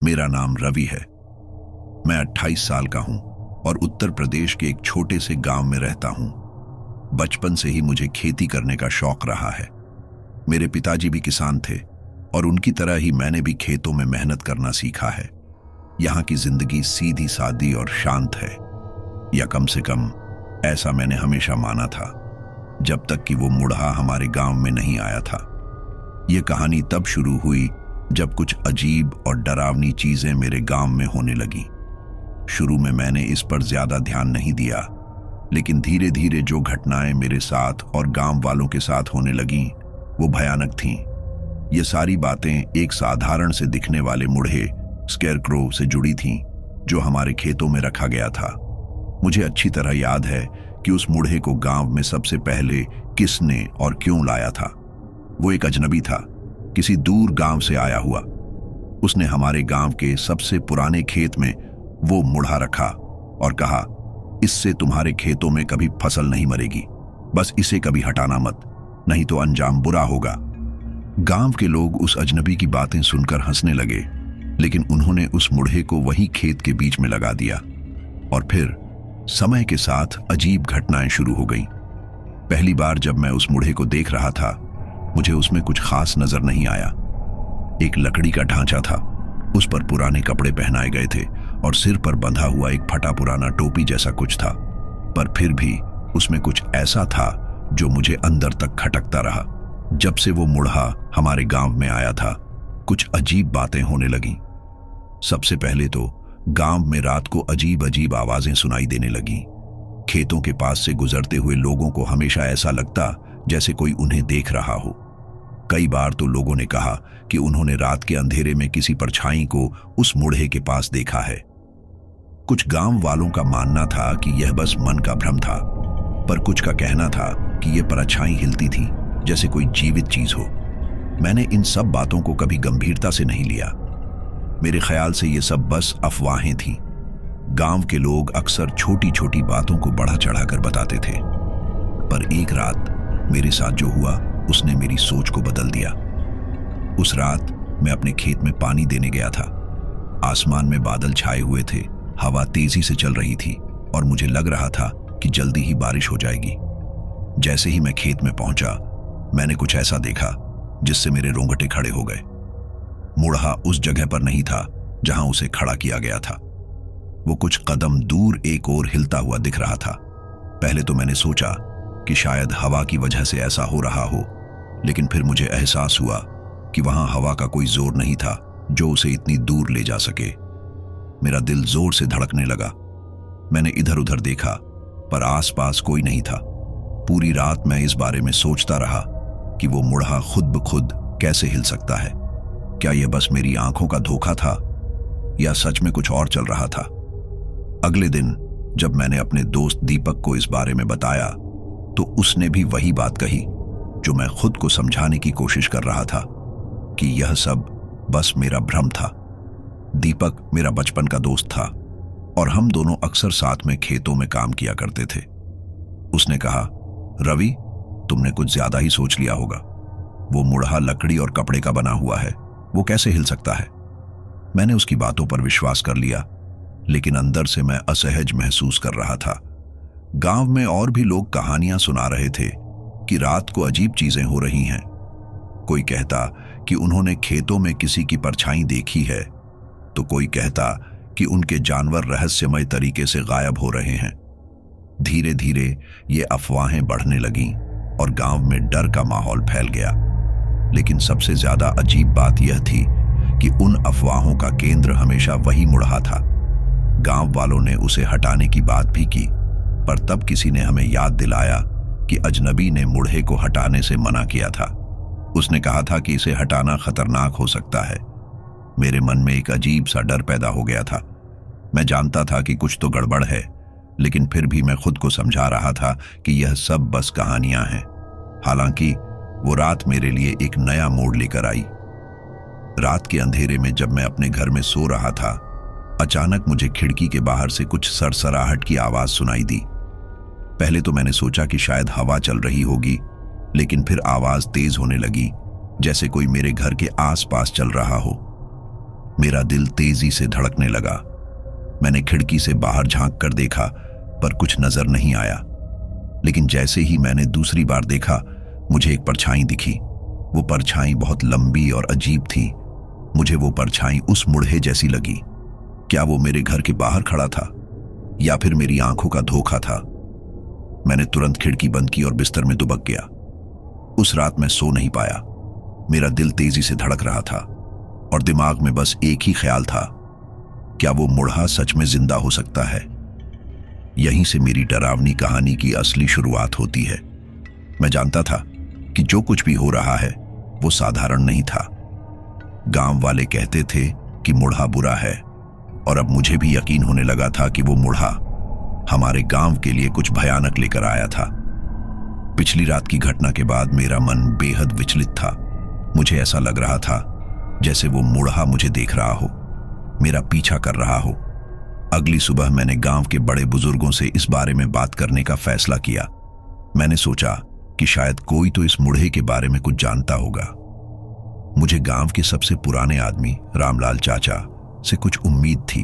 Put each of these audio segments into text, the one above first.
मेरा नाम रवि है। मैं 28 साल का हूं और उत्तर प्रदेश के एक छोटे से गांव में रहता हूं। बचपन से ही मुझे खेती करने का शौक रहा है। मेरे पिताजी भी किसान थे और उनकी तरह ही मैंने भी खेतों में मेहनत करना सीखा है। यहाँ की जिंदगी सीधी सादी और शांत है, या कम से कम ऐसा मैंने हमेशा माना था, जब तक कि वो मुढ़ा हमारे गांव में नहीं आया था। ये कहानी तब शुरू हुई जब कुछ अजीब और डरावनी चीजें मेरे गांव में होने लगीं। शुरू में मैंने इस पर ज्यादा ध्यान नहीं दिया, लेकिन धीरे धीरे जो घटनाएं मेरे साथ और गांव वालों के साथ होने लगीं, वो भयानक थीं। ये सारी बातें एक साधारण से दिखने वाले मुढ़े स्केरक्रो से जुड़ी थीं, जो हमारे खेतों में रखा गया था। मुझे अच्छी तरह याद है कि उस मुढ़े को गांव में सबसे पहले किसने और क्यों लाया था। वो एक अजनबी था, किसी दूर गांव से आया हुआ। उसने हमारे गांव के सबसे पुराने खेत में वो मुढ़ा रखा और कहा, इससे तुम्हारे खेतों में कभी फसल नहीं मरेगी, बस इसे कभी हटाना मत, नहीं तो अंजाम बुरा होगा। गांव के लोग उस अजनबी की बातें सुनकर हंसने लगे, लेकिन उन्होंने उस मुढ़े को वही खेत के बीच में लगा दिया। और फिर समय के साथ अजीब घटनाएं शुरू हो गईं। पहली बार जब मैं उस मुढ़े को देख रहा था, मुझे उसमें कुछ खास नजर नहीं आया। एक लकड़ी का ढांचा था, उस पर पुराने कपड़े पहनाए गए थे और सिर पर बंधा हुआ एक फटा पुराना टोपी जैसा कुछ था। पर फिर भी उसमें कुछ ऐसा था जो मुझे अंदर तक खटकता रहा। जब से वो मुढ़ा हमारे गांव में आया था, कुछ अजीब बातें होने लगीं। सबसे पहले तो गांव में रात को अजीब अजीब आवाजें सुनाई देने लगीं। खेतों के पास से गुजरते हुए लोगों को हमेशा ऐसा लगता जैसे कोई उन्हें देख रहा हो। कई बार तो लोगों ने कहा कि उन्होंने रात के अंधेरे में किसी परछाई को उस मुढ़े के पास देखा है। कुछ गांव वालों का मानना था कि यह बस मन का भ्रम था, पर कुछ का कहना था कि यह परछाई हिलती थी जैसे कोई जीवित चीज हो। मैंने इन सब बातों को कभी गंभीरता से नहीं लिया। मेरे ख्याल से ये सब बस अफवाहें थीं। गांव के लोग अक्सर छोटी छोटी बातों को बढ़ा चढ़ाकर बताते थे। पर एक रात मेरे साथ जो हुआ, उसने मेरी सोच को बदल दिया। उस रात मैं अपने खेत में पानी देने गया था। आसमान में बादल छाए हुए थे, हवा तेजी से चल रही थी और मुझे लग रहा था कि जल्दी ही बारिश हो जाएगी। जैसे ही मैं खेत में पहुंचा, मैंने कुछ ऐसा देखा जिससे मेरे रोंगटे खड़े हो गए। मुढ़ा उस जगह पर नहीं था जहां उसे खड़ा किया गया था। वो कुछ कदम दूर एक ओर हिलता हुआ दिख रहा था। पहले तो मैंने सोचा कि शायद हवा की वजह से ऐसा हो रहा हो, लेकिन फिर मुझे एहसास हुआ कि वहां हवा का कोई जोर नहीं था जो उसे इतनी दूर ले जा सके। मेरा दिल जोर से धड़कने लगा। मैंने इधर उधर देखा, पर आसपास कोई नहीं था। पूरी रात मैं इस बारे में सोचता रहा कि वो मुढ़ा खुद ब खुद कैसे हिल सकता है। क्या यह बस मेरी आंखों का धोखा था या सच में कुछ और चल रहा था? अगले दिन जब मैंने अपने दोस्त दीपक को इस बारे में बताया, तो उसने भी वही बात कही जो मैं खुद को समझाने की कोशिश कर रहा था, कि यह सब बस मेरा भ्रम था। दीपक मेरा बचपन का दोस्त था और हम दोनों अक्सर साथ में खेतों में काम किया करते थे। उसने कहा, रवि, तुमने कुछ ज्यादा ही सोच लिया होगा। वो मुढ़ा लकड़ी और कपड़े का बना हुआ है, वो कैसे हिल सकता है? मैंने उसकी बातों पर विश्वास कर लिया, लेकिन अंदर से मैं असहज महसूस कर रहा था। गांव में और भी लोग कहानियां सुना रहे थे कि रात को अजीब चीजें हो रही हैं। कोई कहता कि उन्होंने खेतों में किसी की परछाई देखी है, तो कोई कहता कि उनके जानवर रहस्यमय तरीके से गायब हो रहे हैं। धीरे धीरे ये अफवाहें बढ़ने लगीं और गांव में डर का माहौल फैल गया। लेकिन सबसे ज्यादा अजीब बात यह थी कि उन अफवाहों का केंद्र हमेशा वही मुढ़ा था। गांव वालों ने उसे हटाने की बात भी की, पर तब किसी ने हमें याद दिलाया कि अजनबी ने मुढ़े को हटाने से मना किया था। उसने कहा था कि इसे हटाना खतरनाक हो सकता है। मेरे मन में एक अजीब सा डर पैदा हो गया था। मैं जानता था कि कुछ तो गड़बड़ है, लेकिन फिर भी मैं खुद को समझा रहा था कि यह सब बस कहानियां हैं। हालांकि वो रात मेरे लिए एक नया मोड़ लेकर आई। रात के अंधेरे में जब मैं अपने घर में सो रहा था, अचानक मुझे खिड़की के बाहर से कुछ सरसराहट की आवाज सुनाई दी। पहले तो मैंने सोचा कि शायद हवा चल रही होगी, लेकिन फिर आवाज तेज होने लगी, जैसे कोई मेरे घर के आसपास चल रहा हो। मेरा दिल तेजी से धड़कने लगा। मैंने खिड़की से बाहर झांक कर देखा, पर कुछ नजर नहीं आया। लेकिन जैसे ही मैंने दूसरी बार देखा, मुझे एक परछाई दिखी। वो परछाई बहुत लंबी और अजीब थी। मुझे वो परछाई उस मुड़हे जैसी लगी। क्या वो मेरे घर के बाहर खड़ा था, या फिर मेरी आंखों का धोखा था? मैंने तुरंत खिड़की बंद की और बिस्तर में दुबक गया। उस रात मैं सो नहीं पाया। मेरा दिल तेजी से धड़क रहा था और दिमाग में बस एक ही ख्याल था, क्या वो मुड़हा सच में जिंदा हो सकता है? यहीं से मेरी डरावनी कहानी की असली शुरुआत होती है। मैं जानता था कि जो कुछ भी हो रहा है वो साधारण नहीं था। गांव वाले कहते थे कि मुड़हा बुरा है, और अब मुझे भी यकीन होने लगा था कि वो मुड़हा हमारे गांव के लिए कुछ भयानक लेकर आया था। पिछली रात की घटना के बाद मेरा मन बेहद विचलित था। मुझे ऐसा लग रहा था जैसे वो मुड़हा मुझे देख रहा हो, मेरा पीछा कर रहा हो। अगली सुबह मैंने गांव के बड़े बुजुर्गों से इस बारे में बात करने का फैसला किया। मैंने सोचा कि शायद कोई तो इस मुड़हे के बारे में कुछ जानता होगा। मुझे गांव के सबसे पुराने आदमी रामलाल चाचा से कुछ उम्मीद थी।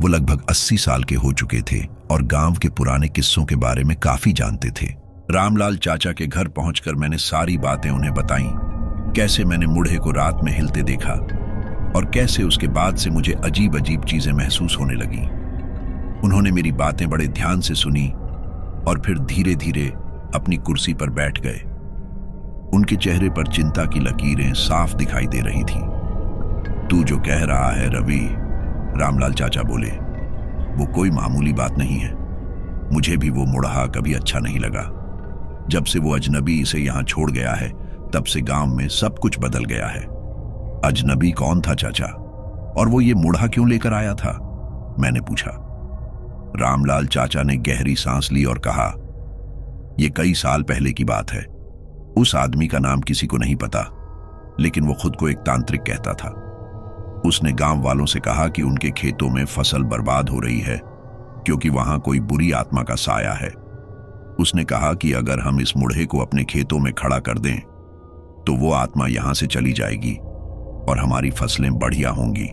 वो लगभग 80 साल के हो चुके थे और गांव के पुराने किस्सों के बारे में काफी जानते थे। रामलाल चाचा के घर पहुंचकर मैंने सारी बातें उन्हें बताई। कैसे मैंने मुड़हे को रात में हिलते देखा और कैसे उसके बाद से मुझे अजीब अजीब चीजें महसूस होने लगी। उन्होंने मेरी बातें बड़े ध्यान से सुनी और फिर धीरे धीरे अपनी कुर्सी पर बैठ गए। उनके चेहरे पर चिंता की लकीरें साफ दिखाई दे रही थीं। तू जो कह रहा है रवि, रामलाल चाचा बोले, वो कोई मामूली बात नहीं है। मुझे भी वो मुड़हा कभी अच्छा नहीं लगा। जब से वो अजनबी इसे यहाँ छोड़ गया है, तब से गांव में सब कुछ बदल गया है। अजनबी कौन था चाचा, और वो ये मुड़हा क्यों लेकर आया था? मैंने पूछा। रामलाल चाचा ने गहरी सांस ली और कहा, ये कई साल पहले की बात है। उस आदमी का नाम किसी को नहीं पता, लेकिन वो खुद को एक तांत्रिक कहता था। उसने गांव वालों से कहा कि उनके खेतों में फसल बर्बाद हो रही है क्योंकि वहां कोई बुरी आत्मा का साया है। उसने कहा कि अगर हम इस मुड़हे को अपने खेतों में खड़ा कर दें तो वो आत्मा यहां से चली जाएगी और हमारी फसलें बढ़िया होंगी।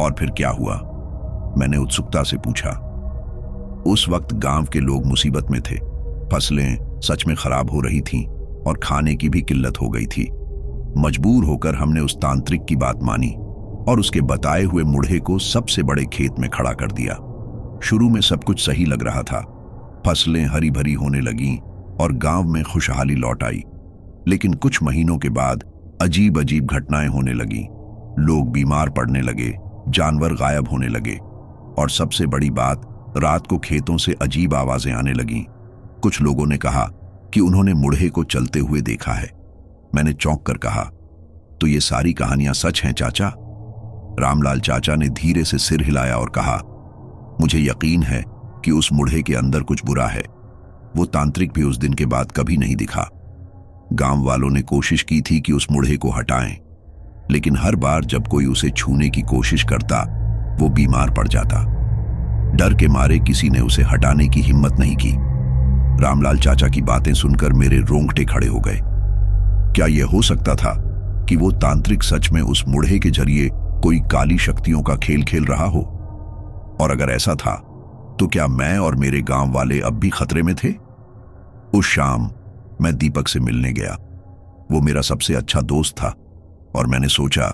और फिर क्या हुआ? मैंने उत्सुकता से पूछा। उस वक्त गांव के लोग मुसीबत में थे। फसलें सच में खराब हो रही थीं और खाने की भी किल्लत हो गई थी। मजबूर होकर हमने उस तांत्रिक की बात मानी और उसके बताए हुए मुड़हे को सबसे बड़े खेत में खड़ा कर दिया। शुरू में सब कुछ सही लग रहा था। फसलें हरी भरी होने लगीं और गांव में खुशहाली लौट आई। लेकिन कुछ महीनों के बाद अजीब अजीब घटनाएं होने लगीं। लोग बीमार पड़ने लगे, जानवर गायब होने लगे, और सबसे बड़ी बात, रात को खेतों से अजीब आवाजें आने लगीं। कुछ लोगों ने कहा कि उन्होंने मुड़हे को चलते हुए देखा है। मैंने चौंक कर कहा, तो ये सारी कहानियां सच हैं चाचा? रामलाल चाचा ने धीरे से सिर हिलाया और कहा, मुझे यकीन है कि उस मुड़हे के अंदर कुछ बुरा है। वो तांत्रिक भी उस दिन के बाद कभी नहीं दिखा। गांव वालों ने कोशिश की थी कि उस मुड़हे को हटाएं, लेकिन हर बार जब कोई उसे छूने की कोशिश करता, वो बीमार पड़ जाता। डर के मारे किसी ने उसे हटाने की हिम्मत नहीं की। रामलाल चाचा की बातें सुनकर मेरे रोंगटे खड़े हो गए। क्या यह हो सकता था कि वो तांत्रिक सच में उस मुड़हे के जरिए कोई काली शक्तियों का खेल खेल रहा हो? और अगर ऐसा था, तो क्या मैं और मेरे गांव वाले अब भी खतरे में थे? उस शाम मैं दीपक से मिलने गया। वो मेरा सबसे अच्छा दोस्त था और मैंने सोचा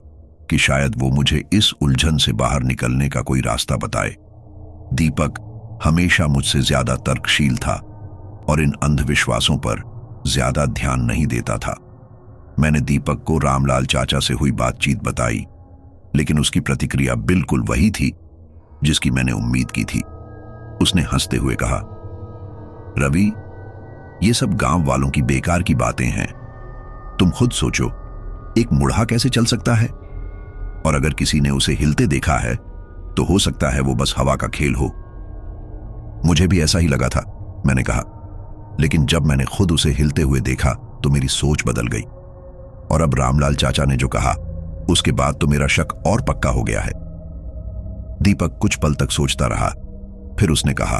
कि शायद वो मुझे इस उलझन से बाहर निकलने का कोई रास्ता बताए। दीपक हमेशा मुझसे ज्यादा तर्कशील था और इन अंधविश्वासों पर ज्यादा ध्यान नहीं देता था। मैंने दीपक को रामलाल चाचा से हुई बातचीत बताई, लेकिन उसकी प्रतिक्रिया बिल्कुल वही थी जिसकी मैंने उम्मीद की थी। उसने हंसते हुए कहा, रवि, ये सब गांव वालों की बेकार की बातें हैं। तुम खुद सोचो, एक मुड़हा कैसे चल सकता है? और अगर किसी ने उसे हिलते देखा है तो हो सकता है वो बस हवा का खेल हो। मुझे भी ऐसा ही लगा था, मैंने कहा, लेकिन जब मैंने खुद उसे हिलते हुए देखा तो मेरी सोच बदल गई। और अब रामलाल चाचा ने जो कहा, उसके बाद तो मेरा शक और पक्का हो गया है। दीपक कुछ पल तक सोचता रहा, फिर उसने कहा,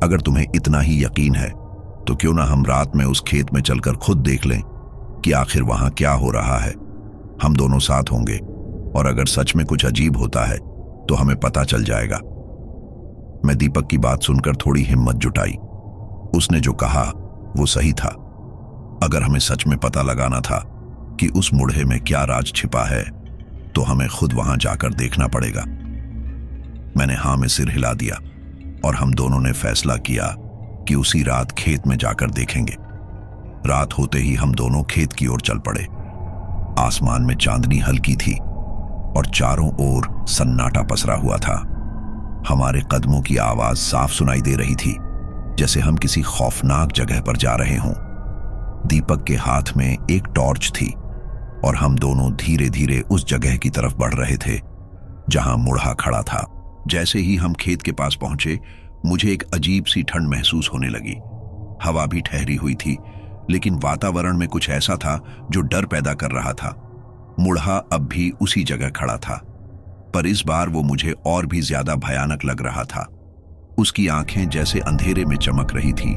अगर तुम्हें इतना ही यकीन है तो क्यों ना हम रात में उस खेत में चलकर खुद देख लें कि आखिर वहां क्या हो रहा है। हम दोनों साथ होंगे और अगर सच में कुछ अजीब होता है तो हमें पता चल जाएगा। मैं दीपक की बात सुनकर थोड़ी हिम्मत जुटाई। उसने जो कहा वो सही था। अगर हमें सच में पता लगाना था कि उस मुड़हे में क्या राज छिपा है तो हमें खुद वहां जाकर देखना पड़ेगा। मैंने हाँ में सिर हिला दिया और हम दोनों ने फैसला किया कि उसी रात खेत में जाकर देखेंगे। रात होते ही हम दोनों खेत की ओर चल पड़े। आसमान में चांदनी हल्की थी और चारों ओर सन्नाटा पसरा हुआ था। हमारे कदमों की आवाज साफ सुनाई दे रही थी, जैसे हम किसी खौफनाक जगह पर जा रहे हों। दीपक के हाथ में एक टॉर्च थी और हम दोनों धीरे धीरे उस जगह की तरफ बढ़ रहे थे जहां मुड़हा खड़ा था। जैसे ही हम खेत के पास पहुंचे, मुझे एक अजीब सी ठंड महसूस होने लगी। हवा भी ठहरी हुई थी, लेकिन वातावरण में कुछ ऐसा था जो डर पैदा कर रहा था। मुड़हा अब भी उसी जगह खड़ा था, पर इस बार वो मुझे और भी ज्यादा भयानक लग रहा था। उसकी आंखें जैसे अंधेरे में चमक रही थी।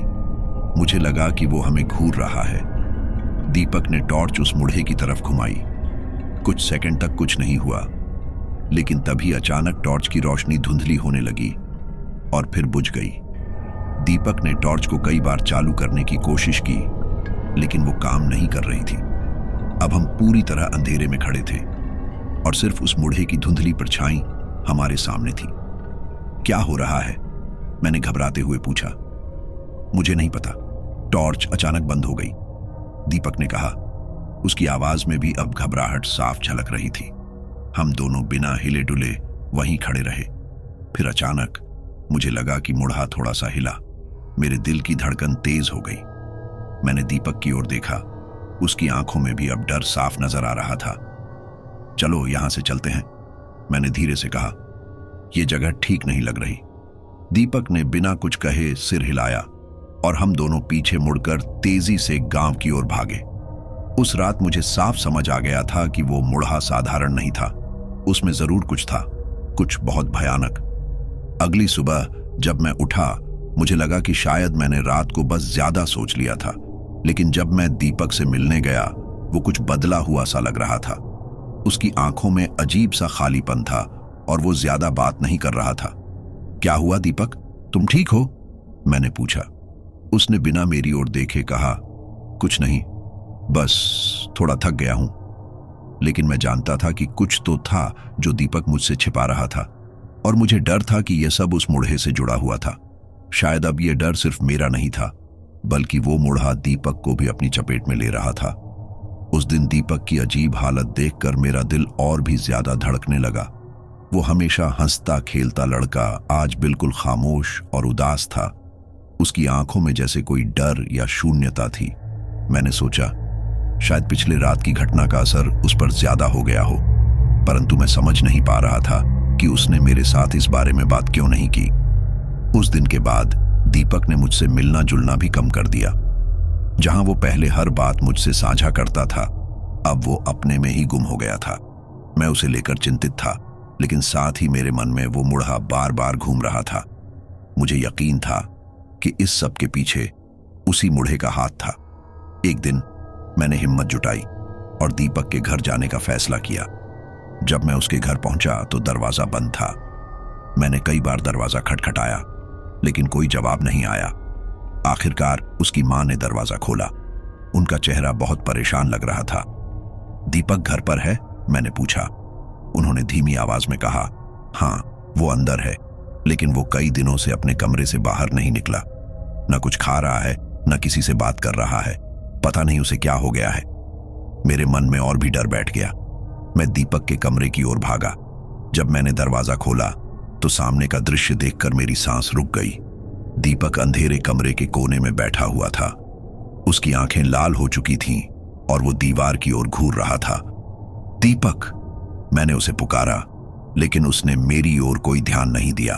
मुझे लगा कि वो हमें घूर रहा है। दीपक ने टॉर्च उस मुड़हे की तरफ घुमाई। कुछ सेकंड तक कुछ नहीं हुआ, लेकिन तभी अचानक टॉर्च की रोशनी धुंधली होने लगी और फिर बुझ गई। दीपक ने टॉर्च को कई बार चालू करने की कोशिश की, लेकिन वो काम नहीं कर रही थी। अब हम पूरी तरह अंधेरे में खड़े थे और सिर्फ उस मुड़हे की धुंधली परछाई हमारे सामने थी। क्या हो रहा है? मैंने घबराते हुए पूछा। मुझे नहीं पता। टॉर्च अचानक बंद हो गई, दीपक ने कहा। उसकी आवाज में भी अब घबराहट साफ झलक रही थी। हम दोनों बिना हिले डुले वहीं खड़े रहे। फिर अचानक मुझे लगा कि मुड़हा थोड़ा सा हिला। मेरे दिल की धड़कन तेज हो गई। मैंने दीपक की ओर देखा। उसकी आंखों में भी अब डर साफ नजर आ रहा था। चलो यहां से चलते हैं, मैंने धीरे से कहा। यह जगह ठीक नहीं लग रही। दीपक ने बिना कुछ कहे सिर हिलाया और हम दोनों पीछे मुड़कर तेजी से गांव की ओर भागे। उस रात मुझे साफ समझ आ गया था कि वो मुड़हा साधारण नहीं था। उसमें जरूर कुछ था, कुछ बहुत भयानक। अगली सुबह जब मैं उठा, मुझे लगा कि शायद मैंने रात को बस ज्यादा सोच लिया था, लेकिन जब मैं दीपक से मिलने गया, वो कुछ बदला हुआ सा लग रहा था। उसकी आंखों में अजीब सा खालीपन था और वो ज्यादा बात नहीं कर रहा था। क्या हुआ दीपक, तुम ठीक हो? मैंने पूछा। उसने बिना मेरी ओर देखे कहा, कुछ नहीं, बस थोड़ा थक गया हूं। लेकिन मैं जानता था कि कुछ तो था जो दीपक मुझसे छिपा रहा था, और मुझे डर था कि यह सब उस मुड़हे से जुड़ा हुआ था। शायद अब यह डर सिर्फ मेरा नहीं था, बल्कि वो मुड़हा दीपक को भी अपनी चपेट में ले रहा था। उस दिन दीपक की अजीब हालत देखकर मेरा दिल और भी ज्यादा धड़कने लगा। वो हमेशा हंसता खेलता लड़का आज बिल्कुल खामोश और उदास था। उसकी आंखों में जैसे कोई डर या शून्यता थी। मैंने सोचा, शायद पिछले रात की घटना का असर उस पर ज्यादा हो गया हो, परंतु मैं समझ नहीं पा रहा था कि उसने मेरे साथ इस बारे में बात क्यों नहीं की। उस दिन के बाद दीपक ने मुझसे मिलना जुलना भी कम कर दिया। जहां वो पहले हर बात मुझसे साझा करता था, अब वो अपने में ही गुम हो गया था। मैं उसे लेकर चिंतित था, लेकिन साथ ही मेरे मन में वो मुड़हा बार बार घूम रहा था। मुझे यकीन था कि इस सब के पीछे उसी मुड़हे का हाथ था। एक दिन मैंने हिम्मत जुटाई और दीपक के घर जाने का फैसला किया। जब मैं उसके घर पहुंचा तो दरवाजा बंद था। मैंने कई बार दरवाजा खटखटाया, लेकिन कोई जवाब नहीं आया। आखिरकार उसकी मां ने दरवाजा खोला। उनका चेहरा बहुत परेशान लग रहा था। दीपक घर पर है? मैंने पूछा। उन्होंने धीमी आवाज में कहा, हाँ, वो अंदर है, लेकिन वो कई दिनों से अपने कमरे से बाहर नहीं निकला। न कुछ खा रहा है, न किसी से बात कर रहा है। पता नहीं उसे क्या हो गया है। मेरे मन में और भी डर बैठ गया। मैं दीपक के कमरे की ओर भागा। जब मैंने दरवाजा खोला तो सामने का दृश्य देखकर मेरी सांस रुक गई। दीपक अंधेरे कमरे के कोने में बैठा हुआ था। उसकी आंखें लाल हो चुकी थीं और वो दीवार की ओर घूर रहा था। दीपक, मैंने उसे पुकारा, लेकिन उसने मेरी ओर कोई ध्यान नहीं दिया।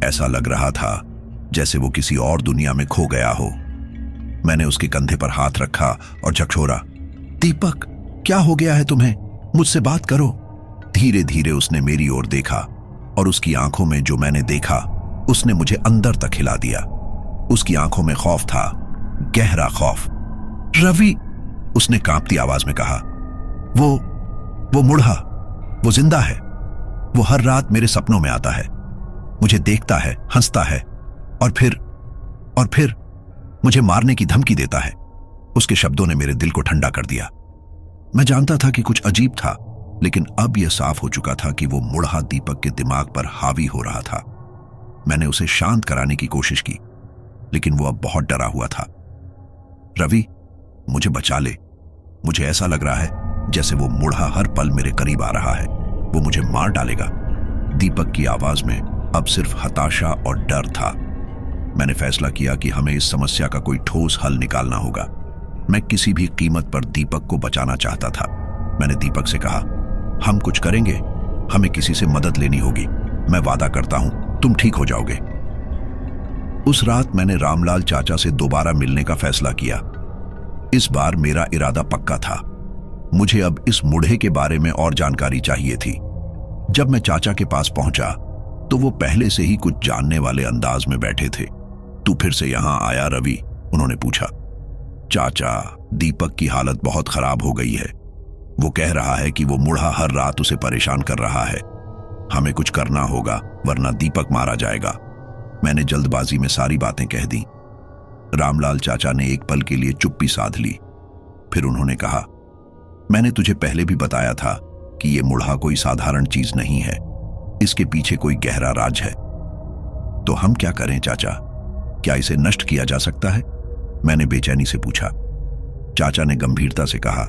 ऐसा लग रहा था जैसे वो किसी और दुनिया में खो गया हो। मैंने उसके कंधे पर हाथ रखा और झकझोरा, दीपक, क्या हो गया है तुम्हें? मुझसे बात करो। धीरे धीरे उसने मेरी ओर देखा और उसकी आंखों में जो मैंने देखा उसने मुझे अंदर तक हिला दिया। उसकी आंखों में खौफ था, गहरा खौफ। रवि, उसने कांपती आवाज में कहा, वो मुड़हा। वो जिंदा है। वो हर रात मेरे सपनों में आता है, मुझे देखता है, हंसता है और फिर मुझे मारने की धमकी देता है। उसके शब्दों ने मेरे दिल को ठंडा कर दिया। मैं जानता था कि कुछ अजीब था, लेकिन अब यह साफ हो चुका था कि वो मुड़हा दीपक के दिमाग पर हावी हो रहा था। मैंने उसे शांत कराने की कोशिश की, लेकिन वो अब बहुत डरा हुआ था। रवि, मुझे बचा ले। मुझे ऐसा लग रहा है जैसे वो मुड़हा हर पल मेरे करीब आ रहा है। वो मुझे मार डालेगा। दीपक की आवाज में अब सिर्फ हताशा और डर था। मैंने फैसला किया कि हमें इस समस्या का कोई ठोस हल निकालना होगा। मैं किसी भी कीमत पर दीपक को बचाना चाहता था। मैंने दीपक से कहा, हम कुछ करेंगे, हमें किसी से मदद लेनी होगी। मैं वादा करता हूं तुम ठीक हो जाओगे। उस रात मैंने रामलाल चाचा से दोबारा मिलने का फैसला किया। इस बार मेरा इरादा पक्का था। मुझे अब इस मुड़हे के बारे में और जानकारी चाहिए थी। जब मैं चाचा के पास पहुंचा तो वो पहले से ही कुछ जानने वाले अंदाज में बैठे थे। तू फिर से यहां आया रवि? उन्होंने पूछा। चाचा, दीपक की हालत बहुत खराब हो गई है। वो कह रहा है कि वो मुड़हा हर रात उसे परेशान कर रहा है। हमें कुछ करना होगा वरना दीपक मारा जाएगा। मैंने जल्दबाजी में सारी बातें कह दी। रामलाल चाचा ने एक पल के लिए चुप्पी साध ली। फिर उन्होंने कहा, मैंने तुझे पहले भी बताया था कि ये मुड़हा कोई साधारण चीज नहीं है। इसके पीछे कोई गहरा राज है। तो हम क्या करें चाचा? क्या इसे नष्ट किया जा सकता है? मैंने बेचैनी से पूछा। चाचा ने गंभीरता से कहा,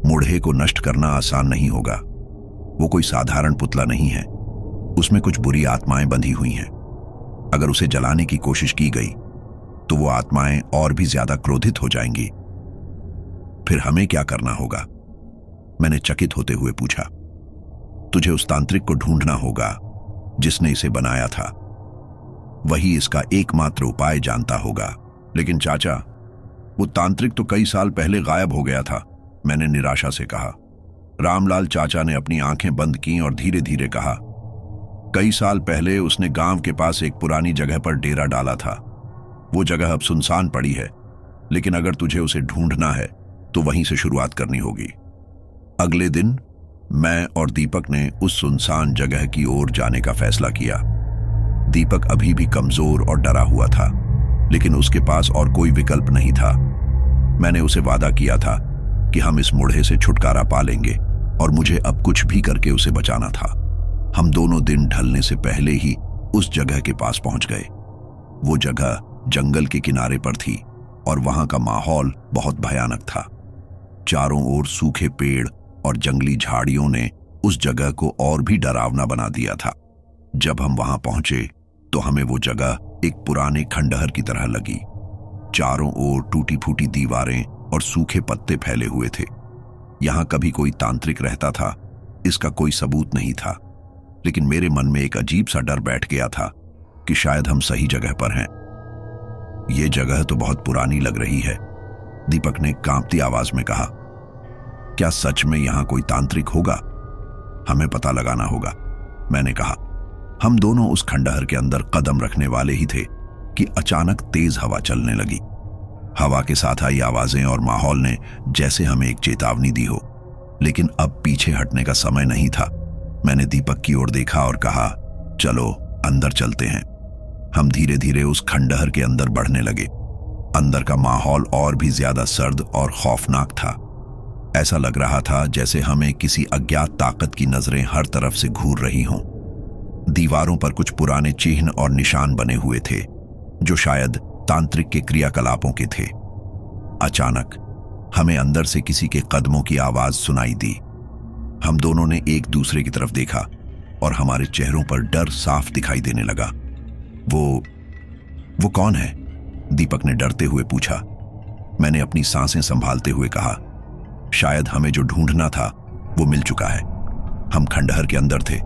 मुड़हे को नष्ट करना आसान नहीं होगा। वो कोई साधारण पुतला नहीं है। उसमें कुछ बुरी आत्माएं बंधी हुई हैं। अगर उसे जलाने की कोशिश की गई तो वो आत्माएं और भी ज्यादा क्रोधित हो जाएंगी। फिर हमें क्या करना होगा? मैंने चकित होते हुए पूछा। तुझे उस तांत्रिक को ढूंढना होगा जिसने इसे बनाया था। वही इसका एकमात्र उपाय जानता होगा। लेकिन चाचा, वो तांत्रिक तो कई साल पहले गायब हो गया था, मैंने निराशा से कहा। रामलाल चाचा ने अपनी आंखें बंद की और धीरे धीरे कहा, कई साल पहले उसने गांव के पास एक पुरानी जगह पर डेरा डाला था। वो जगह अब सुनसान पड़ी है, लेकिन अगर तुझे उसे ढूंढना है तो वहीं से शुरुआत करनी होगी। अगले दिन मैं और दीपक ने उस सुनसान जगह की ओर जाने का फैसला किया। दीपक अभी भी कमजोर और डरा हुआ था, लेकिन उसके पास और कोई विकल्प नहीं था। मैंने उसे वादा किया था कि हम इस मुड़हे से छुटकारा पा लेंगे और मुझे अब कुछ भी करके उसे बचाना था। हम दोनों दिन ढलने से पहले ही उस जगह के पास पहुंच गए। वो जगह जंगल के किनारे पर थी और वहां का माहौल बहुत भयानक था। चारों ओर सूखे पेड़ और जंगली झाड़ियों ने उस जगह को और भी डरावना बना दिया था। जब हम वहां पहुंचे तो हमें वो जगह एक पुराने खंडहर की तरह लगी। चारों ओर टूटी फूटी दीवारें और सूखे पत्ते फैले हुए थे। यहां कभी कोई तांत्रिक रहता था, इसका कोई सबूत नहीं था, लेकिन मेरे मन में एक अजीब सा डर बैठ गया था कि शायद हम सही जगह पर हैं। ये जगह तो बहुत पुरानी लग रही है, दीपक ने कांपती आवाज में कहा। क्या सच में यहां कोई तांत्रिक होगा? हमें पता लगाना होगा, मैंने कहा। हम दोनों उस खंडहर के अंदर कदम रखने वाले ही थे कि अचानक तेज हवा चलने लगी। हवा के साथ आई आवाजें और माहौल ने जैसे हमें एक चेतावनी दी हो, लेकिन अब पीछे हटने का समय नहीं था। मैंने दीपक की ओर देखा और कहा, चलो अंदर चलते हैं। हम धीरे धीरे उस खंडहर के अंदर बढ़ने लगे। अंदर का माहौल और भी ज्यादा सर्द और खौफनाक था। ऐसा लग रहा था जैसे हमें किसी अज्ञात ताकत की नजरें हर तरफ से घूर रही हों। दीवारों पर कुछ पुराने चिन्ह और निशान बने हुए थे, जो शायद तांत्रिक के क्रियाकलापों के थे। अचानक हमें अंदर से किसी के कदमों की आवाज सुनाई दी। हम दोनों ने एक दूसरे की तरफ देखा और हमारे चेहरों पर डर साफ दिखाई देने लगा। वो कौन है? दीपक ने डरते हुए पूछा। मैंने अपनी सांसें संभालते हुए कहा, शायद हमें जो ढूंढना था वो मिल चुका है। हम खंडहर के अंदर थे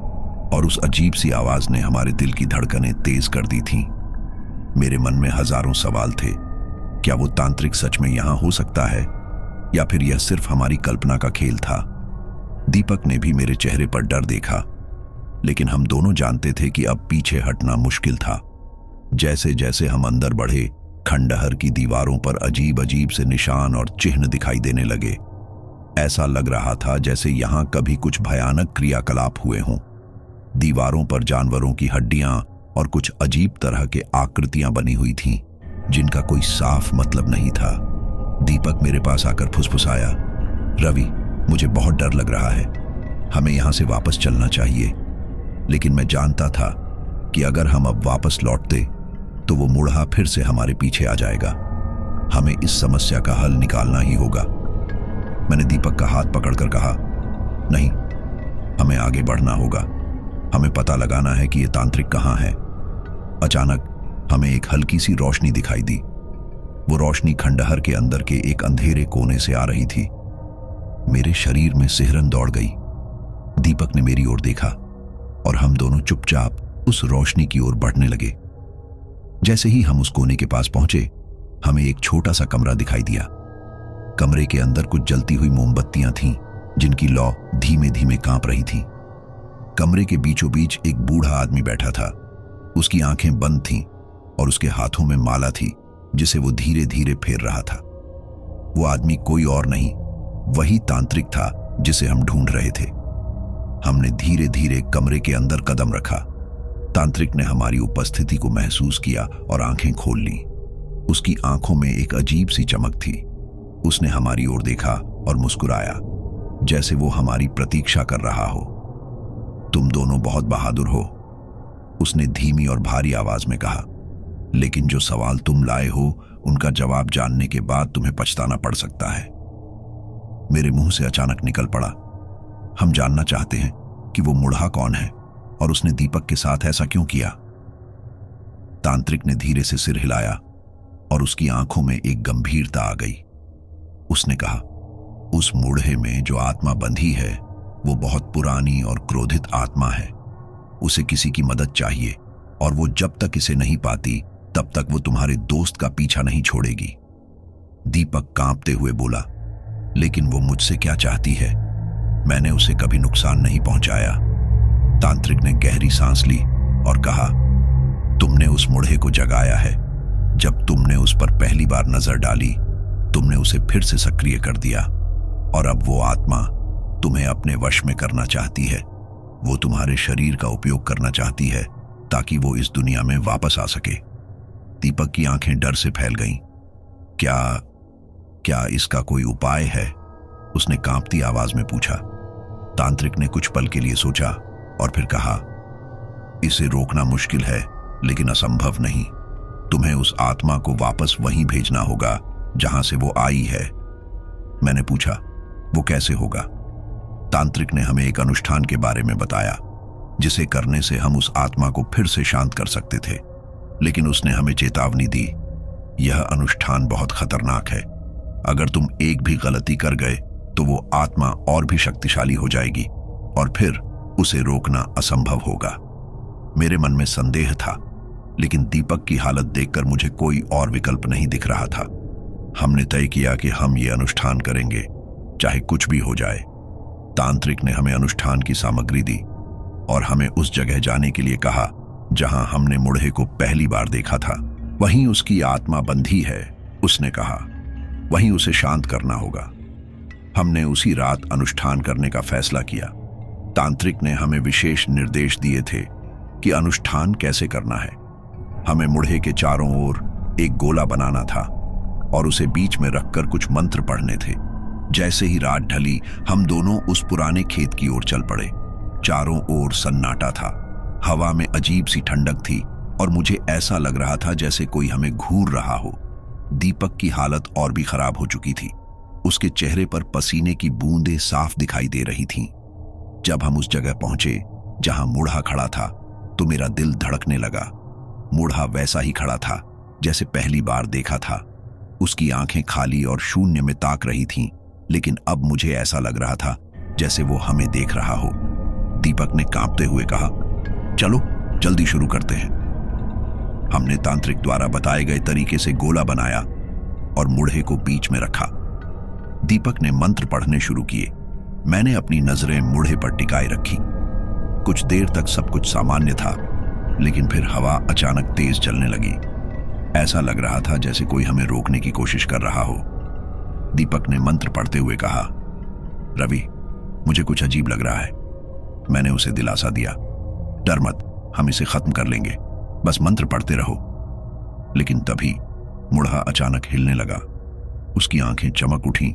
और उस अजीब सी आवाज ने हमारे दिल की धड़कनें तेज कर दी थीं। मेरे मन में हजारों सवाल थे। क्या वो तांत्रिक सच में यहां हो सकता है, या फिर यह सिर्फ हमारी कल्पना का खेल था? दीपक ने भी मेरे चेहरे पर डर देखा, लेकिन हम दोनों जानते थे कि अब पीछे हटना मुश्किल था। जैसे जैसे हम अंदर बढ़े, खंडहर की दीवारों पर अजीब अजीब से निशान और चिन्ह दिखाई देने लगे। ऐसा लग रहा था जैसे यहां कभी कुछ भयानक क्रियाकलाप हुए हों। दीवारों पर जानवरों की हड्डियां और कुछ अजीब तरह के आकृतियां बनी हुई थीं, जिनका कोई साफ मतलब नहीं था। दीपक मेरे पास आकर फुसफुसाया, रवि, मुझे बहुत डर लग रहा है, हमें यहां से वापस चलना चाहिए। लेकिन मैं जानता था कि अगर हम अब वापस लौटते तो वो मुड़हा फिर से हमारे पीछे आ जाएगा। हमें इस समस्या का हल निकालना ही होगा। मैंने दीपक का हाथ पकड़कर कहा, नहीं, हमें आगे बढ़ना होगा। हमें पता लगाना है कि ये तांत्रिक कहाँ है। अचानक हमें एक हल्की सी रोशनी दिखाई दी। वो रोशनी खंडहर के अंदर के एक अंधेरे कोने से आ रही थी। मेरे शरीर में सिहरन दौड़ गई। दीपक ने मेरी ओर देखा और हम दोनों चुपचाप उस रोशनी की ओर बढ़ने लगे। जैसे ही हम उस कोने के पास पहुंचे, हमें एक छोटा सा कमरा दिखाई दिया। कमरे के अंदर कुछ जलती हुई मोमबत्तियां थीं, जिनकी लौ धीमे धीमे कांप रही थी। कमरे के बीचों बीच एक बूढ़ा आदमी बैठा था। उसकी आंखें बंद थीं और उसके हाथों में माला थी, जिसे वो धीरे धीरे फेर रहा था। वो आदमी कोई और नहीं, वही तांत्रिक था जिसे हम ढूंढ रहे थे। हमने धीरे धीरे कमरे के अंदर कदम रखा। तांत्रिक ने हमारी उपस्थिति को महसूस किया और आंखें खोल लीं। उसकी आंखों में एक अजीब सी चमक थी। उसने हमारी ओर देखा और मुस्कुराया, जैसे वो हमारी प्रतीक्षा कर रहा हो। तुम दोनों बहुत बहादुर हो, उसने धीमी और भारी आवाज में कहा, लेकिन जो सवाल तुम लाए हो उनका जवाब जानने के बाद तुम्हें पछताना पड़ सकता है। मेरे मुंह से अचानक निकल पड़ा, हम जानना चाहते हैं कि वो मुड़हा कौन है और उसने दीपक के साथ ऐसा क्यों किया। तांत्रिक ने धीरे से सिर हिलाया और उसकी आंखों में एक गंभीरता आ गई। उसने कहा, उस मुड़हे में जो आत्मा बंधी है वो बहुत पुरानी और क्रोधित आत्मा है। उसे किसी की मदद चाहिए और वो जब तक इसे नहीं पाती तब तक वो तुम्हारे दोस्त का पीछा नहीं छोड़ेगी। दीपक कांपते हुए बोला, लेकिन वो मुझसे क्या चाहती है? मैंने उसे कभी नुकसान नहीं पहुंचाया। तांत्रिक ने गहरी सांस ली और कहा, तुमने उस मुड़हे को जगाया है। जब तुमने उस पर पहली बार नजर डाली, तुमने उसे फिर से सक्रिय कर दिया और अब वो आत्मा तुम्हें अपने वश में करना चाहती है। वो तुम्हारे शरीर का उपयोग करना चाहती है ताकि वो इस दुनिया में वापस आ सके। दीपक की आंखें डर से फैल गईं। क्या इसका कोई उपाय है? उसने कांपती आवाज में पूछा। तांत्रिक ने कुछ पल के लिए सोचा और फिर कहा, इसे रोकना मुश्किल है लेकिन असंभव नहीं। तुम्हें उस आत्मा को वापस वहीं भेजना होगा जहां से वो आई है। मैंने पूछा, वो कैसे होगा? तांत्रिक ने हमें एक अनुष्ठान के बारे में बताया, जिसे करने से हम उस आत्मा को फिर से शांत कर सकते थे। लेकिन उसने हमें चेतावनी दी, यह अनुष्ठान बहुत खतरनाक है। अगर तुम एक भी गलती कर गए तो वो आत्मा और भी शक्तिशाली हो जाएगी और फिर उसे रोकना असंभव होगा। मेरे मन में संदेह था, लेकिन दीपक की हालत देखकर मुझे कोई और विकल्प नहीं दिख रहा था। हमने तय किया कि हम ये अनुष्ठान करेंगे, चाहे कुछ भी हो जाए। तांत्रिक ने हमें अनुष्ठान की सामग्री दी और हमें उस जगह जाने के लिए कहा जहां हमने मुड़हे को पहली बार देखा था। वहीं उसकी आत्मा बंधी है, उसने कहा। वहीं उसे शांत करना होगा। हमने उसी रात अनुष्ठान करने का फैसला किया। तांत्रिक ने हमें विशेष निर्देश दिए थे कि अनुष्ठान कैसे करना है। हमें मुड़हे के चारों ओर एक गोला बनाना था और उसे बीच में रखकर कुछ मंत्र पढ़ने थे। जैसे ही रात ढली, हम दोनों उस पुराने खेत की ओर चल पड़े। चारों ओर सन्नाटा था, हवा में अजीब सी ठंडक थी और मुझे ऐसा लग रहा था जैसे कोई हमें घूर रहा हो। दीपक की हालत और भी खराब हो चुकी थी। उसके चेहरे पर पसीने की बूंदें साफ दिखाई दे रही थीं। जब हम उस जगह पहुंचे जहां मुड़हा खड़ा था, तो मेरा दिल धड़कने लगा। मुड़हा वैसा ही खड़ा था जैसे पहली बार देखा था। उसकी आंखें खाली और शून्य में ताक रही थीं, लेकिन अब मुझे ऐसा लग रहा था जैसे वो हमें देख रहा हो। दीपक ने कांपते हुए कहा, चलो जल्दी शुरू करते हैं। हमने तांत्रिक द्वारा बताए गए तरीके से गोला बनाया और मुड़हे को बीच में रखा। दीपक ने मंत्र पढ़ने शुरू किए। मैंने अपनी नजरें मुड़हे पर टिकाए रखी। कुछ देर तक सब कुछ सामान्य था, लेकिन फिर हवा अचानक तेज चलने लगी। ऐसा लग रहा था जैसे कोई हमें रोकने की कोशिश कर रहा हो। दीपक ने मंत्र पढ़ते हुए कहा, रवि, मुझे कुछ अजीब लग रहा है। मैंने उसे दिलासा दिया, डर मत, हम इसे खत्म कर लेंगे, बस मंत्र पढ़ते रहो। लेकिन तभी मुढ़ा अचानक हिलने लगा। उसकी आंखें चमक उठीं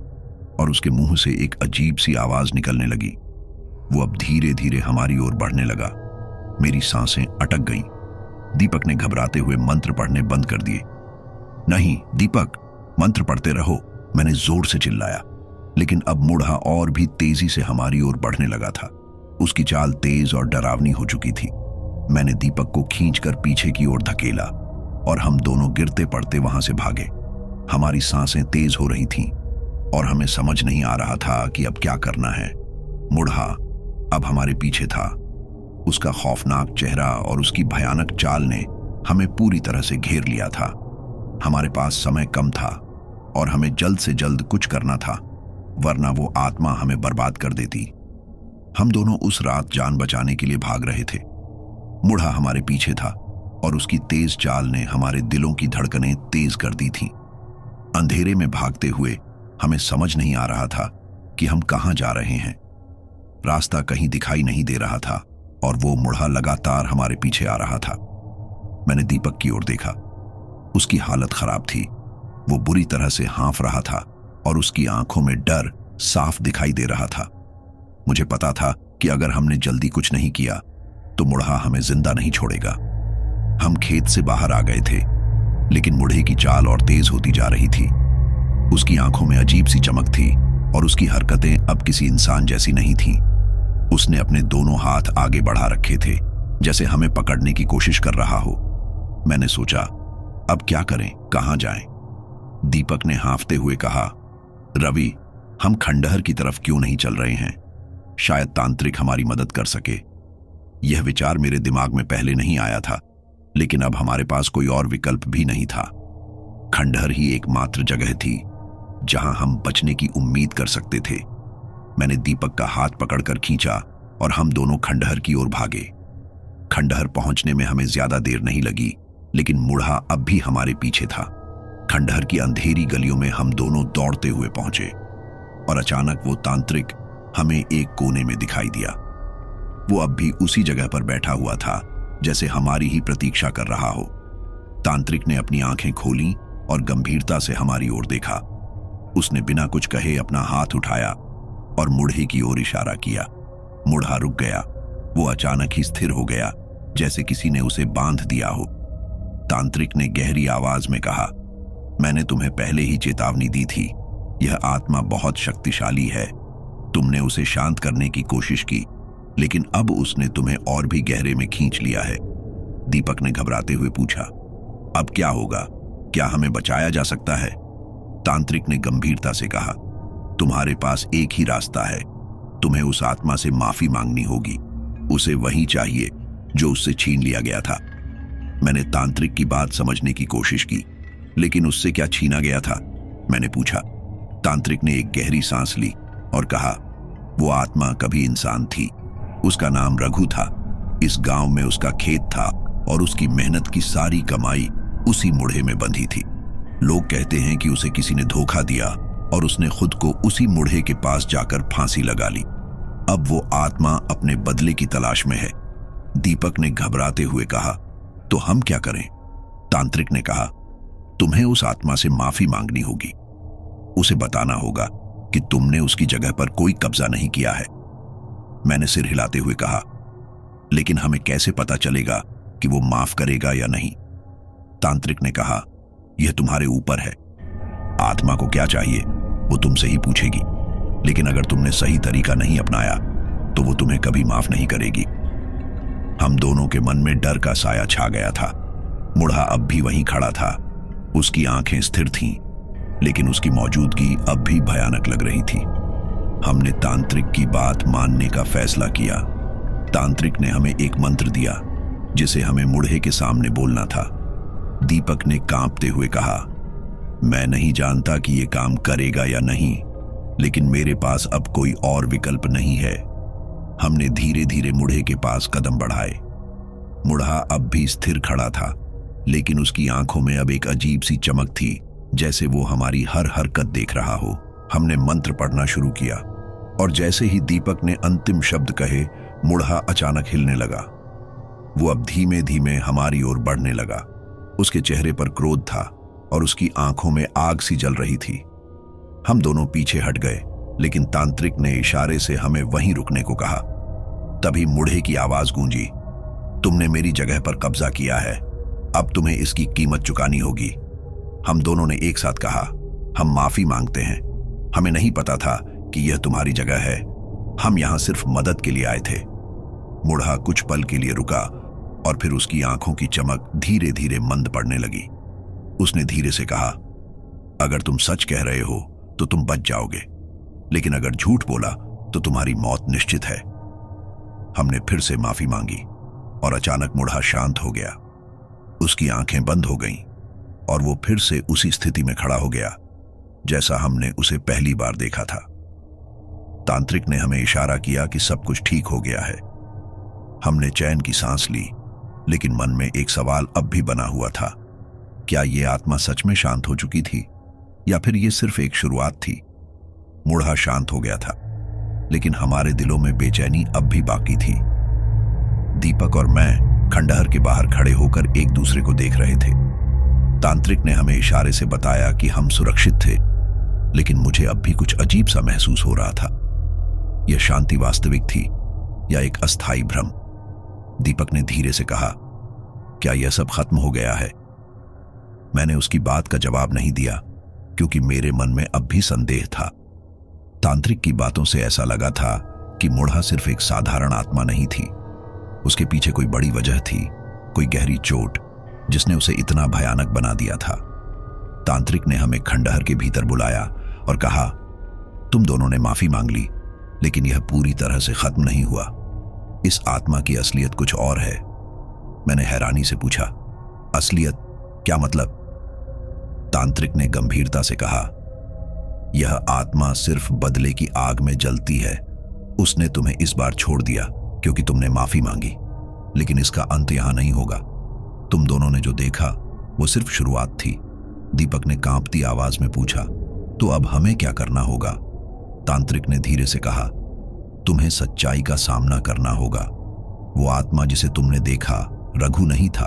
और उसके मुंह से एक अजीब सी आवाज निकलने लगी। वो अब धीरे धीरे हमारी ओर बढ़ने लगा। मेरी सांसें अटक गईं। दीपक ने घबराते हुए मंत्र पढ़ने बंद कर दिए। नहीं दीपक, मंत्र पढ़ते रहो, मैंने जोर से चिल्लाया। लेकिन अब मुढ़ा और भी तेजी से हमारी ओर बढ़ने लगा था। उसकी चाल तेज और डरावनी हो चुकी थी। मैंने दीपक को खींचकर पीछे की ओर धकेला और हम दोनों गिरते पड़ते वहां से भागे। हमारी सांसें तेज हो रही थीं और हमें समझ नहीं आ रहा था कि अब क्या करना है। मुढ़ा अब हमारे पीछे था। उसका खौफनाक चेहरा और उसकी भयानक चाल ने हमें पूरी तरह से घेर लिया था। हमारे पास समय कम था और हमें जल्द से जल्द कुछ करना था, वरना वो आत्मा हमें बर्बाद कर देती। हम दोनों उस रात जान बचाने के लिए भाग रहे थे। मुढ़ा हमारे पीछे था और उसकी तेज चाल ने हमारे दिलों की धड़कनें तेज कर दी थीं। अंधेरे में भागते हुए हमें समझ नहीं आ रहा था कि हम कहां जा रहे हैं। रास्ता कहीं दिखाई नहीं दे रहा था और वो मुढ़ा लगातार हमारे पीछे आ रहा था। मैंने दीपक की ओर देखा। उसकी हालत खराब थी। वो बुरी तरह से हाँफ रहा था और उसकी आंखों में डर साफ दिखाई दे रहा था। मुझे पता था कि अगर हमने जल्दी कुछ नहीं किया तो मुढ़ा हमें जिंदा नहीं छोड़ेगा। हम खेत से बाहर आ गए थे, लेकिन मुढ़े की चाल और तेज होती जा रही थी। उसकी आंखों में अजीब सी चमक थी और उसकी हरकतें अब किसी इंसान जैसी नहीं थीं। उसने अपने दोनों हाथ आगे बढ़ा रखे थे, जैसे हमें पकड़ने की कोशिश कर रहा हो। मैंने सोचा, अब क्या करें, कहां जाएं? दीपक ने हाँफते हुए कहा, रवि, हम खंडहर की तरफ क्यों नहीं चल रहे हैं? शायद तांत्रिक हमारी मदद कर सके। यह विचार मेरे दिमाग में पहले नहीं आया था, लेकिन अब हमारे पास कोई और विकल्प भी नहीं था। खंडहर ही एकमात्र जगह थी जहां हम बचने की उम्मीद कर सकते थे। मैंने दीपक का हाथ पकड़कर खींचा और हम दोनों खंडहर की ओर भागे। खंडहर पहुंचने में हमें ज्यादा देर नहीं लगी, लेकिन मुढ़ा अब भी हमारे पीछे था। खंडहर की अंधेरी गलियों में हम दोनों दौड़ते हुए पहुंचे और अचानक वो तांत्रिक हमें एक कोने में दिखाई दिया। वो अब भी उसी जगह पर बैठा हुआ था, जैसे हमारी ही प्रतीक्षा कर रहा हो। तांत्रिक ने अपनी आंखें खोलीं और गंभीरता से हमारी ओर देखा। उसने बिना कुछ कहे अपना हाथ उठाया और मुढ़े की ओर इशारा किया। मुढ़ा रुक गया। वो अचानक ही स्थिर हो गया, जैसे किसी ने उसे बांध दिया हो। तांत्रिक ने गहरी आवाज में कहा, मैंने तुम्हें पहले ही चेतावनी दी थी, यह आत्मा बहुत शक्तिशाली है। तुमने उसे शांत करने की कोशिश की, लेकिन अब उसने तुम्हें और भी गहरे में खींच लिया है। दीपक ने घबराते हुए पूछा, अब क्या होगा? क्या हमें बचाया जा सकता है? तांत्रिक ने गंभीरता से कहा, तुम्हारे पास एक ही रास्ता है। तुम्हें उस आत्मा से माफी मांगनी होगी। उसे वही चाहिए जो उससे छीन लिया गया था। मैंने तांत्रिक की बात समझने की कोशिश की, लेकिन उससे क्या छीना गया था? मैंने पूछा। तांत्रिक ने एक गहरी सांस ली और कहा, वो आत्मा कभी इंसान थी। उसका नाम रघु था। इस गांव में उसका खेत था और उसकी मेहनत की सारी कमाई उसी मुढ़े में बंधी थी। लोग कहते हैं कि उसे किसी ने धोखा दिया और उसने खुद को उसी मुढ़े के पास जाकर फांसी लगा ली। अब वो आत्मा अपने बदले की तलाश में है। दीपक ने घबराते हुए कहा, तो हम क्या करें? तांत्रिक ने कहा, तुम्हें उस आत्मा से माफी मांगनी होगी। उसे बताना होगा कि तुमने उसकी जगह पर कोई कब्जा नहीं किया है। मैंने सिर हिलाते हुए कहा, लेकिन हमें कैसे पता चलेगा कि वो माफ करेगा या नहीं? तांत्रिक ने कहा, यह तुम्हारे ऊपर है। आत्मा को क्या चाहिए वो तुमसे ही पूछेगी, लेकिन अगर तुमने सही तरीका नहीं अपनाया तो वो तुम्हें कभी माफ नहीं करेगी। हम दोनों के मन में डर का साया छा गया था। मुढ़ा अब भी वहीं खड़ा था। उसकी आंखें स्थिर थीं, लेकिन उसकी मौजूदगी अब भी भयानक लग रही थी। हमने तांत्रिक की बात मानने का फैसला किया। तांत्रिक ने हमें एक मंत्र दिया जिसे हमें मुढ़े के सामने बोलना था। दीपक ने कांपते हुए कहा, मैं नहीं जानता कि यह काम करेगा या नहीं, लेकिन मेरे पास अब कोई और विकल्प नहीं है। हमने धीरे धीरे मुढ़े के पास कदम बढ़ाए। मुढ़ा अब भी स्थिर खड़ा था, लेकिन उसकी आंखों में अब एक अजीब सी चमक थी, जैसे वो हमारी हर हरकत देख रहा हो। हमने मंत्र पढ़ना शुरू किया। और जैसे ही दीपक ने अंतिम शब्द कहे, मुढ़ा अचानक हिलने लगा। वो अब धीमे धीमे हमारी ओर बढ़ने लगा। उसके चेहरे पर क्रोध था और उसकी आंखों में आग सी जल रही थी। हम दोनों पीछे हट गए, लेकिन तांत्रिक ने इशारे से हमें वहीं रुकने को कहा। तभी मुढ़े की आवाज गूंजी, तुमने मेरी जगह पर कब्जा किया है, अब तुम्हें इसकी कीमत चुकानी होगी। हम दोनों ने एक साथ कहा, हम माफी मांगते हैं, हमें नहीं पता था कि यह तुम्हारी जगह है, हम यहां सिर्फ मदद के लिए आए थे। मुढ़ा कुछ पल के लिए रुका और फिर उसकी आंखों की चमक धीरे धीरे मंद पड़ने लगी। उसने धीरे से कहा, अगर तुम सच कह रहे हो तो तुम बच जाओगे, लेकिन अगर झूठ बोला तो तुम्हारी मौत निश्चित है। हमने फिर से माफी मांगी और अचानक मुढ़ा शांत हो गया। उसकी आंखें बंद हो गईं और वो फिर से उसी स्थिति में खड़ा हो गया जैसा हमने उसे पहली बार देखा था। तांत्रिक ने हमें इशारा किया कि सब कुछ ठीक हो गया है। हमने चैन की सांस ली, लेकिन मन में एक सवाल अब भी बना हुआ था, क्या ये आत्मा सच में शांत हो चुकी थी या फिर ये सिर्फ एक शुरुआत थी? मुढ़ा शांत हो गया था, लेकिन हमारे दिलों में बेचैनी अब भी बाकी थी। दीपक और मैं खंडहर के बाहर खड़े होकर एक दूसरे को देख रहे थे। तांत्रिक ने हमें इशारे से बताया कि हम सुरक्षित थे, लेकिन मुझे अब भी कुछ अजीब सा महसूस हो रहा था। यह शांति वास्तविक थी या एक अस्थायी भ्रम? दीपक ने धीरे से कहा, क्या यह सब खत्म हो गया है? मैंने उसकी बात का जवाब नहीं दिया, क्योंकि मेरे मन में अब भी संदेह था। तांत्रिक की बातों से ऐसा लगा था कि मुढ़ा सिर्फ एक साधारण आत्मा नहीं थी, उसके पीछे कोई बड़ी वजह थी, कोई गहरी चोट जिसने उसे इतना भयानक बना दिया था। तांत्रिक ने हमें खंडहर के भीतर बुलाया और कहा, तुम दोनों ने माफी मांग ली, लेकिन यह पूरी तरह से खत्म नहीं हुआ। इस आत्मा की असलियत कुछ और है। मैंने हैरानी से पूछा, असलियत क्या मतलब? तांत्रिक ने गंभीरता से कहा, यह आत्मा सिर्फ बदले की आग में जलती है। उसने तुम्हें इस बार छोड़ दिया क्योंकि तुमने माफी मांगी, लेकिन इसका अंत यहां नहीं होगा। तुम दोनों ने जो देखा वो सिर्फ शुरुआत थी। दीपक ने कांपती आवाज में पूछा, तो अब हमें क्या करना होगा? तांत्रिक ने धीरे से कहा, तुम्हें सच्चाई का सामना करना होगा। वो आत्मा जिसे तुमने देखा रघु नहीं था,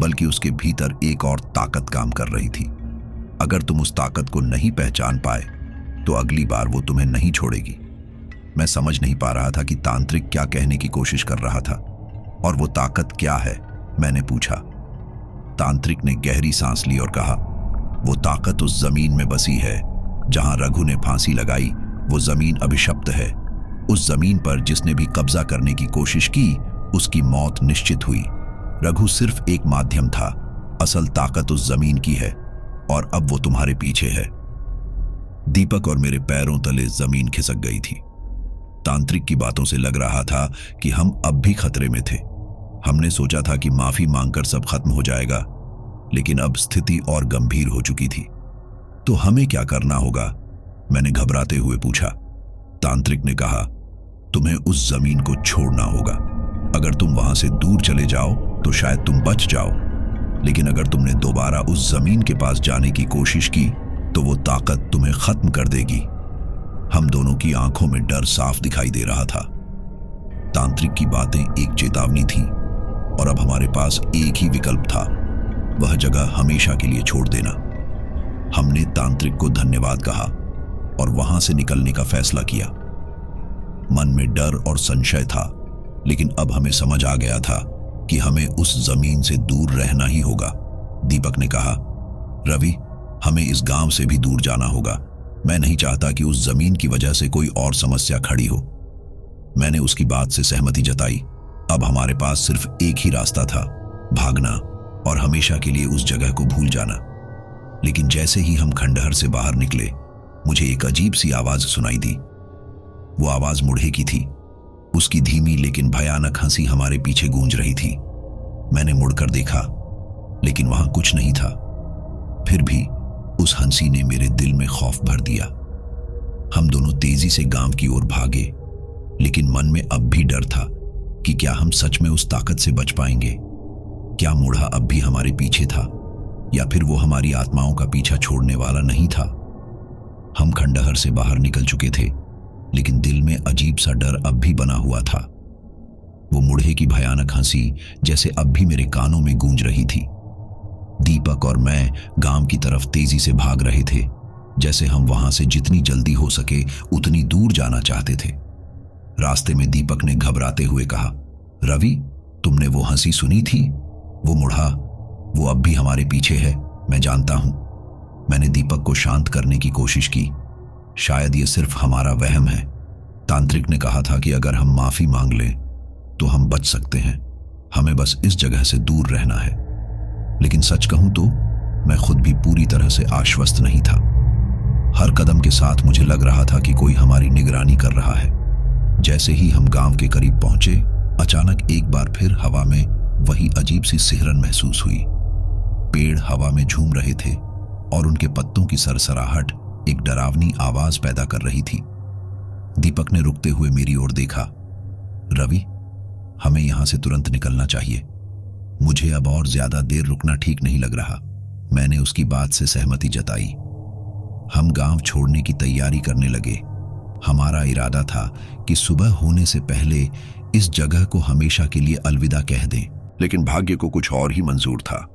बल्कि उसके भीतर एक और ताकत काम कर रही थी। अगर तुम उस ताकत को नहीं पहचान पाए तो अगली बार वो तुम्हें नहीं छोड़ेगी। मैं समझ नहीं पा रहा था कि तांत्रिक क्या कहने की कोशिश कर रहा था। और वो ताकत क्या है? मैंने पूछा। तांत्रिक ने गहरी सांस ली और कहा, वो ताकत उस जमीन में बसी है जहां रघु ने फांसी लगाई। वो जमीन अभिशप्त है। उस जमीन पर जिसने भी कब्जा करने की कोशिश की उसकी मौत निश्चित हुई। रघु सिर्फ एक माध्यम था, असल ताकत उस जमीन की है और अब वो तुम्हारे पीछे है। दीपक और मेरे पैरों तले जमीन खिसक गई थी। तांत्रिक की बातों से लग रहा था कि हम अब भी खतरे में थे। हमने सोचा था कि माफी मांगकर सब खत्म हो जाएगा, लेकिन अब स्थिति और गंभीर हो चुकी थी। तो हमें क्या करना होगा? मैंने घबराते हुए पूछा। तांत्रिक ने कहा, तुम्हें उस जमीन को छोड़ना होगा। अगर तुम वहां से दूर चले जाओ तो शायद तुम बच जाओ, लेकिन अगर तुमने दोबारा उस जमीन के पास जाने की कोशिश की तो वो ताकत तुम्हें खत्म कर देगी। हम दोनों की आंखों में डर साफ दिखाई दे रहा था। तांत्रिक की बातें एक चेतावनी थी और अब हमारे पास एक ही विकल्प था, वह जगह हमेशा के लिए छोड़ देना। हमने तांत्रिक को धन्यवाद कहा और वहां से निकलने का फैसला किया। मन में डर और संशय था, लेकिन अब हमें समझ आ गया था कि हमें उस जमीन से दूर रहना ही होगा। दीपक ने कहा, रवि, हमें इस गांव से भी दूर जाना होगा। मैं नहीं चाहता कि उस जमीन की वजह से कोई और समस्या खड़ी हो। मैंने उसकी बात से सहमति जताई। अब हमारे पास सिर्फ एक ही रास्ता था, भागना और हमेशा के लिए उस जगह को भूल जाना। लेकिन जैसे ही हम खंडहर से बाहर निकले, मुझे एक अजीब सी आवाज सुनाई दी। वो आवाज मुढ़े की थी। उसकी धीमी लेकिन भयानक हंसी हमारे पीछे गूंज रही थी। मैंने मुड़कर देखा, लेकिन वहां कुछ नहीं था। फिर भी उस हंसी ने मेरे दिल में खौफ भर दिया। हम दोनों तेजी से गांव की ओर भागे, लेकिन मन में अब भी डर था कि क्या हम सच में उस ताकत से बच पाएंगे। क्या मुढ़ा अब भी हमारे पीछे था या फिर वो हमारी आत्माओं का पीछा छोड़ने वाला नहीं था। हम खंडहर से बाहर निकल चुके थे, लेकिन दिल में अजीब सा डर अब भी बना हुआ था। वो मुड़हे की भयानक हंसी जैसे अब भी मेरे कानों में गूंज रही थी। दीपक और मैं गांव की तरफ तेजी से भाग रहे थे, जैसे हम वहां से जितनी जल्दी हो सके उतनी दूर जाना चाहते थे। रास्ते में दीपक ने घबराते हुए कहा, रवि, तुमने वो हंसी सुनी थी? वो मुड़ा, वो अब भी हमारे पीछे है, मैं जानता हूं। मैंने दीपक को शांत करने की कोशिश की। शायद ये सिर्फ हमारा वहम है। तांत्रिक ने कहा था कि अगर हम माफी मांग लें तो हम बच सकते हैं। हमें बस इस जगह से दूर रहना है। लेकिन सच कहूं तो मैं खुद भी पूरी तरह से आश्वस्त नहीं था। हर कदम के साथ मुझे लग रहा था कि कोई हमारी निगरानी कर रहा है। जैसे ही हम गांव के करीब पहुंचे, अचानक एक बार फिर हवा में वही अजीब सी सिहरन महसूस हुई। पेड़ हवा में झूम रहे थे और उनके पत्तों की सरसराहट एक डरावनी आवाज पैदा कर रही थी। दीपक ने रुकते हुए मेरी ओर देखा। रवि, हमें यहां से तुरंत निकलना चाहिए। मुझे अब और ज्यादा देर रुकना ठीक नहीं लग रहा। मैंने उसकी बात से सहमति जताई। हम गांव छोड़ने की तैयारी करने लगे। हमारा इरादा था कि सुबह होने से पहले इस जगह को हमेशा के लिए अलविदा कह दें। लेकिन भाग्य को कुछ और ही मंजूर था।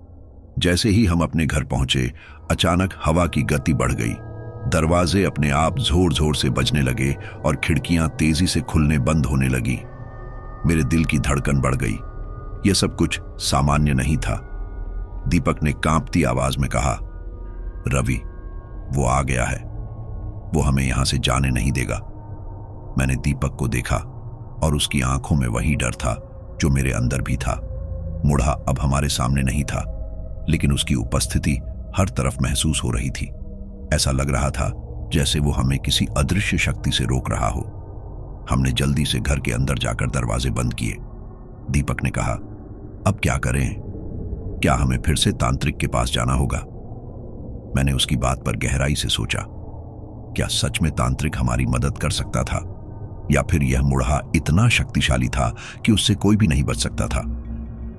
जैसे ही हम अपने घर पहुंचे, अचानक हवा की गति बढ़ गई। दरवाजे अपने आप जोर जोर से बजने लगे और खिड़कियां तेजी से खुलने बंद होने लगी। मेरे दिल की धड़कन बढ़ गई। यह सब कुछ सामान्य नहीं था। दीपक ने कांपती आवाज में कहा, रवि, वो आ गया है। वो हमें यहां से जाने नहीं देगा। मैंने दीपक को देखा और उसकी आंखों में वही डर था जो मेरे अंदर भी था। मुड़ा अब हमारे सामने नहीं था, लेकिन उसकी उपस्थिति हर तरफ महसूस हो रही थी। ऐसा लग रहा था जैसे वो हमें किसी अदृश्य शक्ति से रोक रहा हो। हमने जल्दी से घर के अंदर जाकर दरवाजे बंद किए। दीपक ने कहा, अब क्या करें? क्या हमें फिर से तांत्रिक के पास जाना होगा? मैंने उसकी बात पर गहराई से सोचा। क्या सच में तांत्रिक हमारी मदद कर सकता था, या फिर यह मुड़ा इतना शक्तिशाली था कि उससे कोई भी नहीं बच सकता था?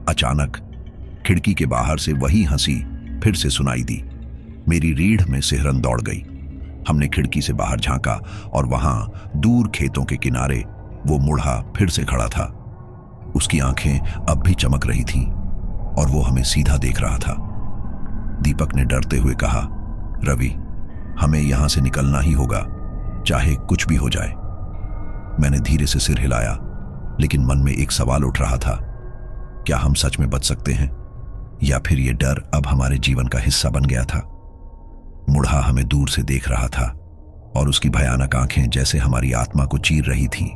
अचानक खिड़की के बाहर से वही हंसी फिर से सुनाई दी। मेरी रीढ़ में सिहरन दौड़ गई। हमने खिड़की से बाहर झांका और वहां दूर खेतों के किनारे वो मुड़ा फिर से खड़ा था। उसकी आंखें अब भी चमक रही थीं और वो हमें सीधा देख रहा था। दीपक ने डरते हुए कहा, रवि, हमें यहां से निकलना ही होगा, चाहे कुछ भी हो जाए। मैंने धीरे से सिर हिलाया, लेकिन मन में एक सवाल उठ रहा था, क्या हम सच में बच सकते हैं, या फिर ये डर अब हमारे जीवन का हिस्सा बन गया था? मुड़ा हमें दूर से देख रहा था और उसकी भयानक आंखें जैसे हमारी आत्मा को चीर रही थीं।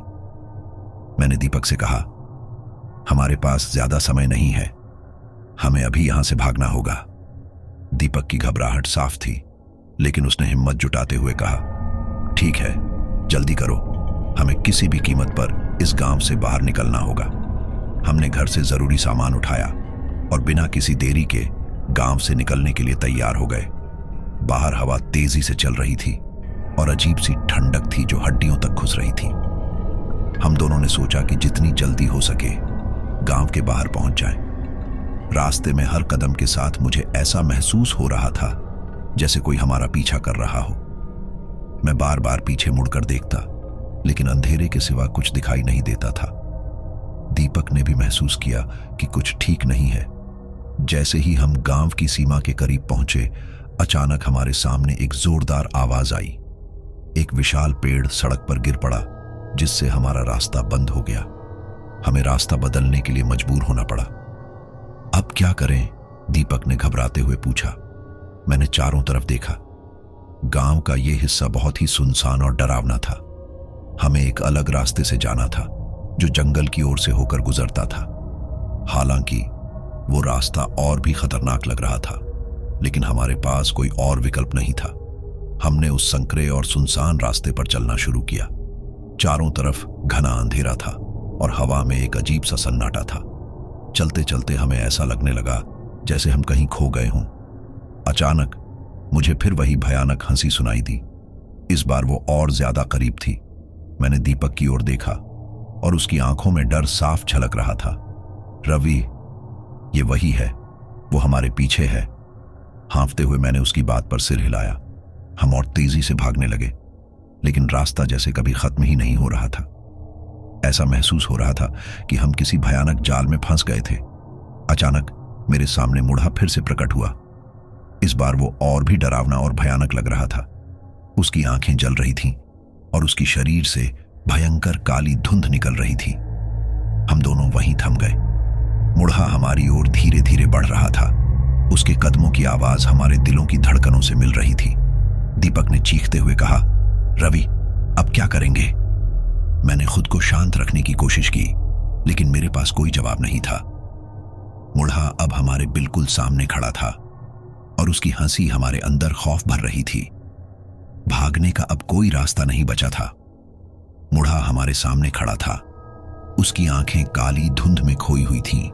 मैंने दीपक से कहा, हमारे पास ज्यादा समय नहीं है, हमें अभी यहां से भागना होगा। दीपक की घबराहट साफ थी, लेकिन उसने हिम्मत जुटाते हुए कहा, ठीक है, जल्दी करो, हमें किसी भी कीमत पर इस गांव से बाहर निकलना होगा। हमने घर से जरूरी सामान उठाया और बिना किसी देरी के गांव से निकलने के लिए तैयार हो गए। बाहर हवा तेजी से चल रही थी और अजीब सी ठंडक थी जो हड्डियों तक घुस रही थी। हम दोनों ने सोचा कि जितनी जल्दी हो सके गांव के बाहर पहुंच जाएं। रास्ते में हर कदम के साथ मुझे ऐसा महसूस हो रहा था जैसे कोई हमारा पीछा कर रहा हो। मैं बार बार पीछे मुड़कर देखता, लेकिन अंधेरे के सिवा कुछ दिखाई नहीं देता था। दीपक ने भी महसूस किया कि कुछ ठीक नहीं है। जैसे ही हम गांव की सीमा के करीब पहुंचे, अचानक हमारे सामने एक जोरदार आवाज आई। एक विशाल पेड़ सड़क पर गिर पड़ा, जिससे हमारा रास्ता बंद हो गया। हमें रास्ता बदलने के लिए मजबूर होना पड़ा। अब क्या करें? दीपक ने घबराते हुए पूछा। मैंने चारों तरफ देखा। गांव का यह हिस्सा बहुत ही सुनसान और डरावना था। हमें एक अलग रास्ते से जाना था जो जंगल की ओर से होकर गुजरता था। हालांकि वो रास्ता और भी खतरनाक लग रहा था, लेकिन हमारे पास कोई और विकल्प नहीं था। हमने उस संकरे और सुनसान रास्ते पर चलना शुरू किया। चारों तरफ घना अंधेरा था और हवा में एक अजीब सा सन्नाटा था। चलते चलते हमें ऐसा लगने लगा जैसे हम कहीं खो गए हों। अचानक मुझे फिर वही भयानक हंसी सुनाई दी। इस बार वो और ज्यादा करीब थी। मैंने दीपक की ओर देखा और उसकी आंखों में डर साफ झलक रहा था। रवि, ये वही है, वो हमारे पीछे है। हाँफते हुए मैंने उसकी बात पर सिर हिलाया। हम और तेजी से भागने लगे। लेकिन रास्ता जैसे कभी खत्म ही नहीं हो रहा था। ऐसा महसूस हो रहा था कि हम किसी भयानक जाल में फंस गए थे। अचानक मेरे सामने मुढ़ा फिर से प्रकट हुआ। इस बार वो और भी डरावना और भयानक लग रहा था। उसकी आंखें जल रही थीं और उसकी शरीर से भयंकर काली धुंध निकल रही थी। हम दोनों वहीं थम गए। मुढ़ा हमारी ओर धीरे धीरे बढ़ रहा था। उसके कदमों की आवाज हमारे दिलों की धड़कनों से मिल रही थी। दीपक ने चीखते हुए कहा, रवि, अब क्या करेंगे? मैंने खुद को शांत रखने की कोशिश की, लेकिन मेरे पास कोई जवाब नहीं था। मुढ़ा अब हमारे बिल्कुल सामने खड़ा था और उसकी हंसी हमारे अंदर खौफ भर रही थी। भागने का अब कोई रास्ता नहीं बचा था। मुढ़ा हमारे सामने खड़ा था। उसकी आंखें काली धुंध में खोई हुई थीं।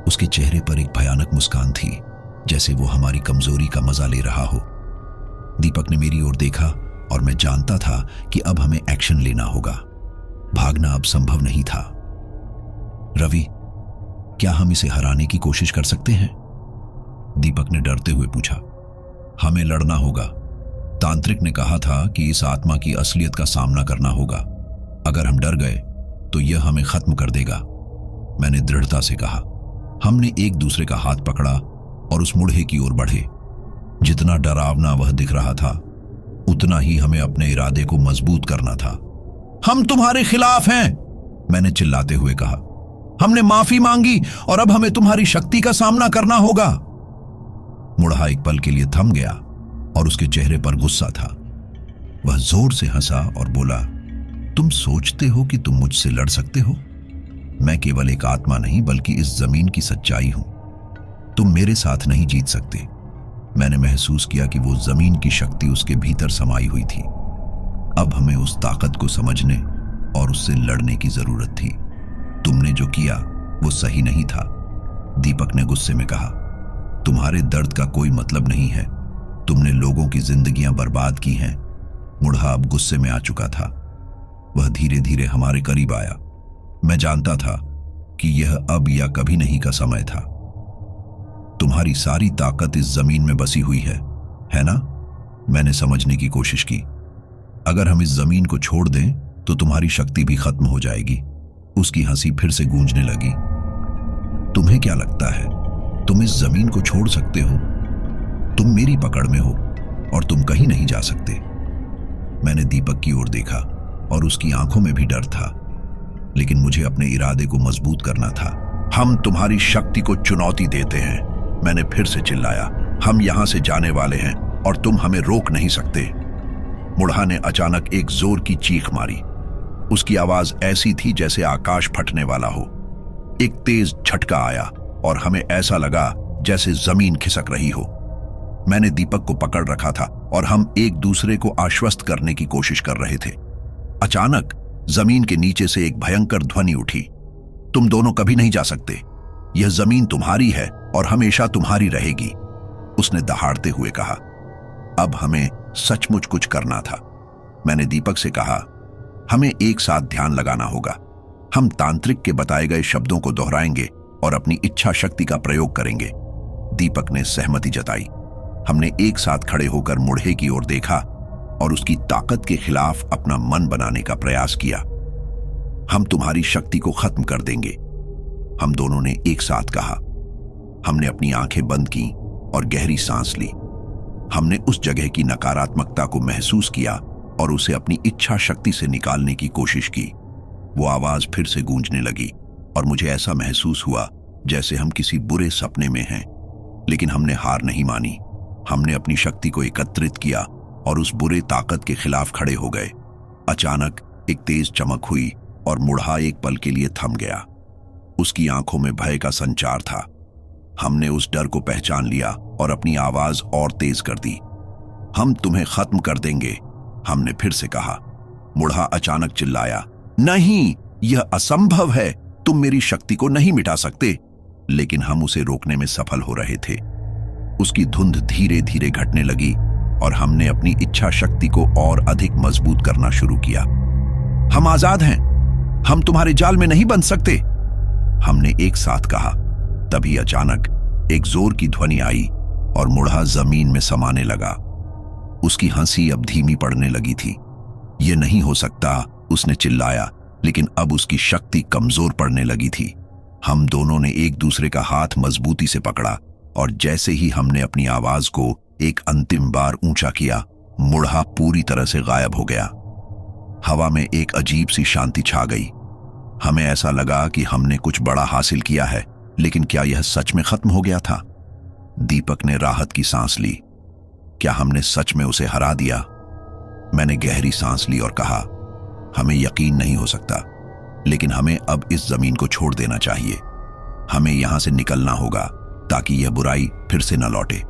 उसके चेहरे पर एक भयानक मुस्कान थी, जैसे वो हमारी कमजोरी का मजा ले रहा हो। दीपक ने मेरी ओर देखा और मैं जानता था कि अब हमें एक्शन लेना होगा। भागना अब संभव नहीं था। रवि, क्या हम इसे हराने की कोशिश कर सकते हैं? दीपक ने डरते हुए पूछा। हमें लड़ना होगा। तांत्रिक ने कहा था कि इस आत्मा की असलियत का सामना करना होगा। अगर हम डर गए तो यह हमें खत्म कर देगा, मैंने दृढ़ता से कहा। हमने एक दूसरे का हाथ पकड़ा और उस मुढ़े की ओर बढ़े। जितना डरावना वह दिख रहा था, उतना ही हमें अपने इरादे को मजबूत करना था। हम तुम्हारे खिलाफ हैं, मैंने चिल्लाते हुए कहा। हमने माफी मांगी और अब हमें तुम्हारी शक्ति का सामना करना होगा। मुढ़ा एक पल के लिए थम गया और उसके चेहरे पर गुस्सा था। वह जोर से हंसा और बोला, तुम सोचते हो कि तुम मुझसे लड़ सकते हो? मैं केवल एक आत्मा नहीं, बल्कि इस जमीन की सच्चाई हूं। तुम मेरे साथ नहीं जीत सकते। मैंने महसूस किया कि वो जमीन की शक्ति उसके भीतर समाई हुई थी। अब हमें उस ताकत को समझने और उससे लड़ने की जरूरत थी। तुमने जो किया वो सही नहीं था, दीपक ने गुस्से में कहा। तुम्हारे दर्द का कोई मतलब नहीं है। तुमने लोगों की जिंदगियां बर्बाद की हैं। मुढ़ा अब गुस्से में आ चुका था। वह धीरे धीरे हमारे करीब आया। मैं जानता था कि यह अब या कभी नहीं का समय था। तुम्हारी सारी ताकत इस जमीन में बसी हुई है ना? मैंने समझने की कोशिश की। अगर हम इस जमीन को छोड़ दें तो तुम्हारी शक्ति भी खत्म हो जाएगी। उसकी हंसी फिर से गूंजने लगी। तुम्हें क्या लगता है तुम इस जमीन को छोड़ सकते हो? तुम मेरी पकड़ में हो और तुम कहीं नहीं जा सकते। मैंने दीपक की ओर देखा और उसकी आंखों में भी डर था, लेकिन मुझे अपने इरादे को मजबूत करना था। हम तुम्हारी शक्ति को चुनौती देते हैं, मैंने फिर से चिल्लाया। हम यहां से जाने वाले हैं और तुम हमें रोक नहीं सकते। मुढ़ा ने अचानक एक जोर की चीख मारी। उसकी आवाज ऐसी थी जैसे आकाश फटने वाला हो। एक तेज झटका आया और हमें ऐसा लगा जैसे जमीन खिसक रही हो। मैंने दीपक को पकड़ रखा था और हम एक दूसरे को आश्वस्त करने की कोशिश कर रहे थे। अचानक जमीन के नीचे से एक भयंकर ध्वनि उठी। तुम दोनों कभी नहीं जा सकते। यह जमीन तुम्हारी है और हमेशा तुम्हारी रहेगी, उसने दहाड़ते हुए कहा। अब हमें सचमुच कुछ करना था। मैंने दीपक से कहा, हमें एक साथ ध्यान लगाना होगा। हम तांत्रिक के बताए गए शब्दों को दोहराएंगे और अपनी इच्छा शक्ति का प्रयोग करेंगे। दीपक ने सहमति जताई। हमने एक साथ खड़े होकर मुढ़े की ओर देखा और उसकी ताकत के खिलाफ अपना मन बनाने का प्रयास किया। हम तुम्हारी शक्ति को खत्म कर देंगे, हम दोनों ने एक साथ कहा। हमने अपनी आंखें बंद की और गहरी सांस ली। हमने उस जगह की नकारात्मकता को महसूस किया और उसे अपनी इच्छा शक्ति से निकालने की कोशिश की। वो आवाज फिर से गूंजने लगी और मुझे ऐसा महसूस हुआ जैसे हम किसी बुरे सपने में हैं, लेकिन हमने हार नहीं मानी। हमने अपनी शक्ति को एकत्रित किया और उस बुरे ताकत के खिलाफ खड़े हो गए। अचानक एक तेज चमक हुई और मुढ़ा एक पल के लिए थम गया। उसकी आंखों में भय का संचार था। हमने उस डर को पहचान लिया और अपनी आवाज और तेज कर दी। हम तुम्हें खत्म कर देंगे, हमने फिर से कहा। मुढ़ा अचानक चिल्लाया, नहीं, यह असंभव है। तुम मेरी शक्ति को नहीं मिटा सकते। लेकिन हम उसे रोकने में सफल हो रहे थे। उसकी धुंध धीरे धीरे घटने लगी और हमने अपनी इच्छा शक्ति को और अधिक मजबूत करना शुरू किया। हम आजाद हैं, हम तुम्हारे जाल में नहीं बंध सकते, हमने एक साथ कहा। तभी अचानक एक जोर की ध्वनि आई और मुढ़ा जमीन में समाने लगा। उसकी हंसी अब धीमी पड़ने लगी थी। ये नहीं हो सकता, उसने चिल्लाया, लेकिन अब उसकी शक्ति कमजोर पड़ने लगी थी। हम दोनों ने एक दूसरे का हाथ मजबूती से पकड़ा और जैसे ही हमने अपनी आवाज को एक अंतिम बार ऊंचा किया, मुड़हा पूरी तरह से गायब हो गया। हवा में एक अजीब सी शांति छा गई। हमें ऐसा लगा कि हमने कुछ बड़ा हासिल किया है, लेकिन क्या यह सच में खत्म हो गया था? दीपक ने राहत की सांस ली। क्या हमने सच में उसे हरा दिया? मैंने गहरी सांस ली और कहा, हमें यकीन नहीं हो सकता, लेकिन हमें अब इस जमीन को छोड़ देना चाहिए। हमें यहां से निकलना होगा ताकि यह बुराई फिर से न लौटे।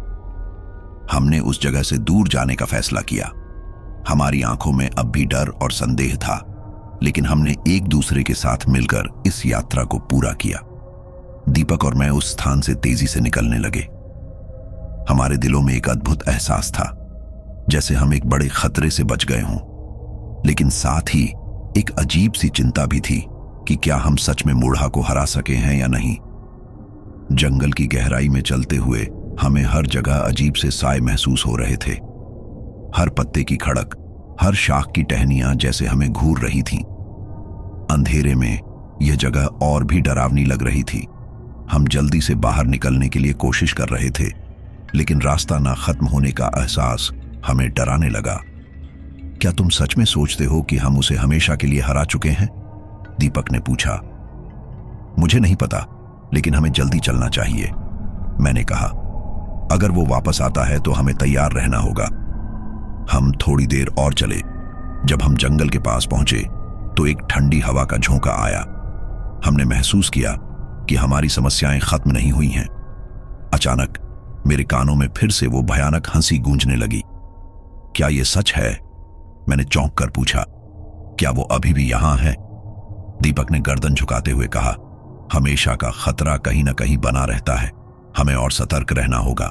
हमने उस जगह से दूर जाने का फैसला किया। हमारी आंखों में अब भी डर और संदेह था, लेकिन हमने एक दूसरे के साथ मिलकर इस यात्रा को पूरा किया। दीपक और मैं उस स्थान से तेजी से निकलने लगे। हमारे दिलों में एक अद्भुत एहसास था, जैसे हम एक बड़े खतरे से बच गए हों, लेकिन साथ ही एक अजीब सी चिंता भी थी कि क्या हम सच में मुड़हा को हरा सके हैं या नहीं। जंगल की गहराई में चलते हुए हमें हर जगह अजीब से साए महसूस हो रहे थे। हर पत्ते की खड़क, हर शाख की टहनियां जैसे हमें घूर रही थीं। अंधेरे में यह जगह और भी डरावनी लग रही थी। हम जल्दी से बाहर निकलने के लिए कोशिश कर रहे थे, लेकिन रास्ता ना खत्म होने का एहसास हमें डराने लगा। क्या तुम सच में सोचते हो कि हम उसे हमेशा के लिए हरा चुके हैं? दीपक ने पूछा। मुझे नहीं पता, लेकिन हमें जल्दी चलना चाहिए, मैंने कहा। अगर वो वापस आता है तो हमें तैयार रहना होगा। हम थोड़ी देर और चले। जब हम जंगल के पास पहुंचे तो एक ठंडी हवा का झोंका आया। हमने महसूस किया कि हमारी समस्याएं खत्म नहीं हुई हैं। अचानक मेरे कानों में फिर से वो भयानक हंसी गूंजने लगी। क्या ये सच है? मैंने चौंक कर पूछा। क्या वो अभी भी यहां है? दीपक ने गर्दन झुकाते हुए कहा, हमेशा का खतरा कहीं ना कहीं बना रहता है, हमें और सतर्क रहना होगा।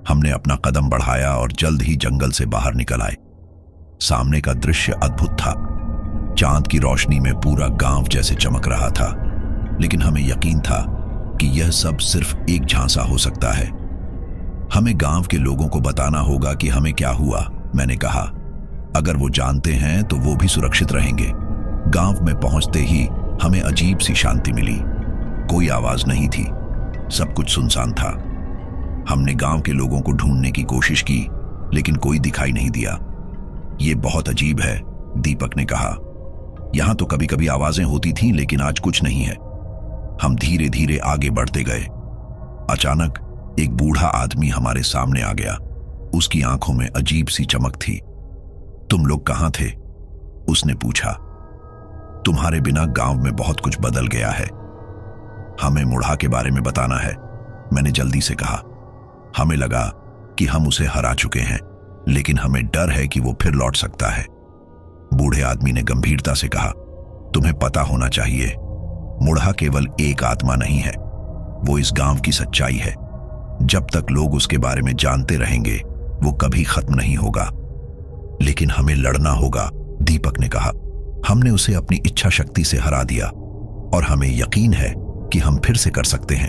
हमने अपना कदम बढ़ाया और जल्द ही जंगल से बाहर निकल आए। सामने का दृश्य अद्भुत था। चांद की रोशनी में पूरा गांव जैसे चमक रहा था, लेकिन हमें यकीन था कि यह सब सिर्फ एक झांसा हो सकता है। हमें गांव के लोगों को बताना होगा कि हमें क्या हुआ, मैंने कहा। अगर वो जानते हैं तो वो भी सुरक्षित रहेंगे। गांव में पहुंचते ही हमें अजीब सी शांति मिली। कोई आवाज नहीं थी, सब कुछ सुनसान था। हमने गांव के लोगों को ढूंढने की कोशिश की, लेकिन कोई दिखाई नहीं दिया। ये बहुत अजीब है, दीपक ने कहा। यहां तो कभी कभी आवाजें होती थीं, लेकिन आज कुछ नहीं है। हम धीरे धीरे आगे बढ़ते गए। अचानक एक बूढ़ा आदमी हमारे सामने आ गया। उसकी आंखों में अजीब सी चमक थी। तुम लोग कहां थे? उसने पूछा। तुम्हारे बिना गांव में बहुत कुछ बदल गया है। हमें मुड़हा के बारे में बताना है, मैंने जल्दी से कहा। हमें लगा कि हम उसे हरा चुके हैं, लेकिन हमें डर है कि वो फिर लौट सकता है। बूढ़े आदमी ने गंभीरता से कहा, तुम्हें पता होना चाहिए, मुड़हा केवल एक आत्मा नहीं है, वो इस गांव की सच्चाई है। जब तक लोग उसके बारे में जानते रहेंगे, वो कभी खत्म नहीं होगा। लेकिन हमें लड़ना होगा, दीपक ने कहा। हमने उसे अपनी इच्छा शक्ति से हरा दिया और हमें यकीन है कि हम फिर से कर सकते हैं।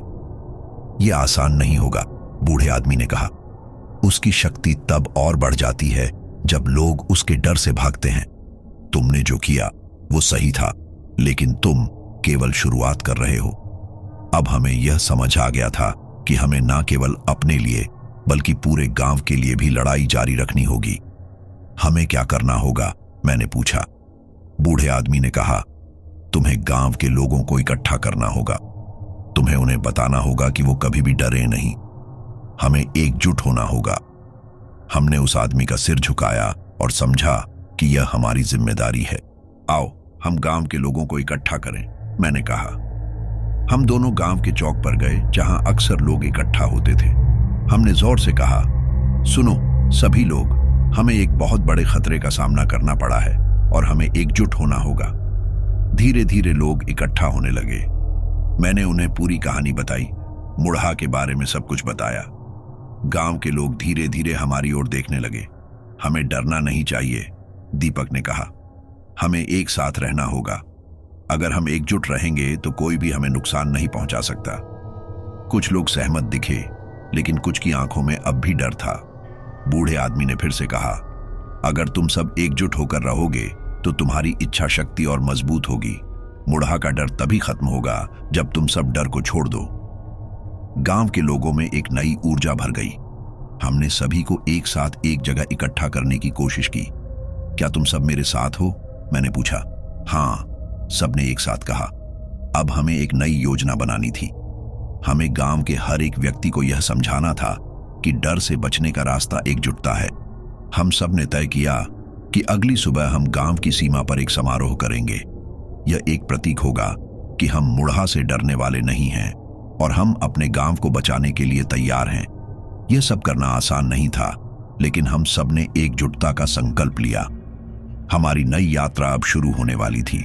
यह आसान नहीं होगा, बूढ़े आदमी ने कहा। उसकी शक्ति तब और बढ़ जाती है जब लोग उसके डर से भागते हैं। तुमने जो किया वो सही था, लेकिन तुम केवल शुरुआत कर रहे हो। अब हमें यह समझ आ गया था कि हमें ना केवल अपने लिए बल्कि पूरे गांव के लिए भी लड़ाई जारी रखनी होगी। हमें क्या करना होगा? मैंने पूछा। बूढ़े आदमी ने कहा, तुम्हें गांव के लोगों को इकट्ठा करना होगा। तुम्हें उन्हें बताना होगा कि वो कभी भी डरे नहीं। हमें एकजुट होना होगा। हमने उस आदमी का सिर झुकाया और समझा कि यह हमारी जिम्मेदारी है। आओ हम गांव के लोगों को इकट्ठा करें, मैंने कहा। हम दोनों गांव के चौक पर गए, जहां अक्सर लोग इकट्ठा होते थे। हमने जोर से कहा, सुनो सभी लोग, हमें एक बहुत बड़े खतरे का सामना करना पड़ा है और हमें एकजुट होना होगा। धीरे धीरे लोग इकट्ठा होने लगे। मैंने उन्हें पूरी कहानी बताई, मुड़हा के बारे में सब कुछ बताया। गांव के लोग धीरे धीरे हमारी ओर देखने लगे। हमें डरना नहीं चाहिए, दीपक ने कहा। हमें एक साथ रहना होगा। अगर हम एकजुट रहेंगे तो कोई भी हमें नुकसान नहीं पहुंचा सकता। कुछ लोग सहमत दिखे, लेकिन कुछ की आंखों में अब भी डर था। बूढ़े आदमी ने फिर से कहा, अगर तुम सब एकजुट होकर रहोगे तो तुम्हारी इच्छा शक्ति और मजबूत होगी। मुढ़ा का डर तभी खत्म होगा जब तुम सब डर को छोड़ दो। गांव के लोगों में एक नई ऊर्जा भर गई। हमने सभी को एक साथ एक जगह इकट्ठा करने की कोशिश की। क्या तुम सब मेरे साथ हो? मैंने पूछा। हाँ, सबने एक साथ कहा। अब हमें एक नई योजना बनानी थी। हमें गांव के हर एक व्यक्ति को यह समझाना था कि डर से बचने का रास्ता एकजुटता है। हम सब ने तय किया कि अगली सुबह हम गांव की सीमा पर एक समारोह करेंगे। यह एक प्रतीक होगा कि हम मुढ़ा से डरने वाले नहीं हैं और हम अपने गांव को बचाने के लिए तैयार हैं। यह सब करना आसान नहीं था, लेकिन हम सब ने एकजुटता का संकल्प लिया। हमारी नई यात्रा अब शुरू होने वाली थी।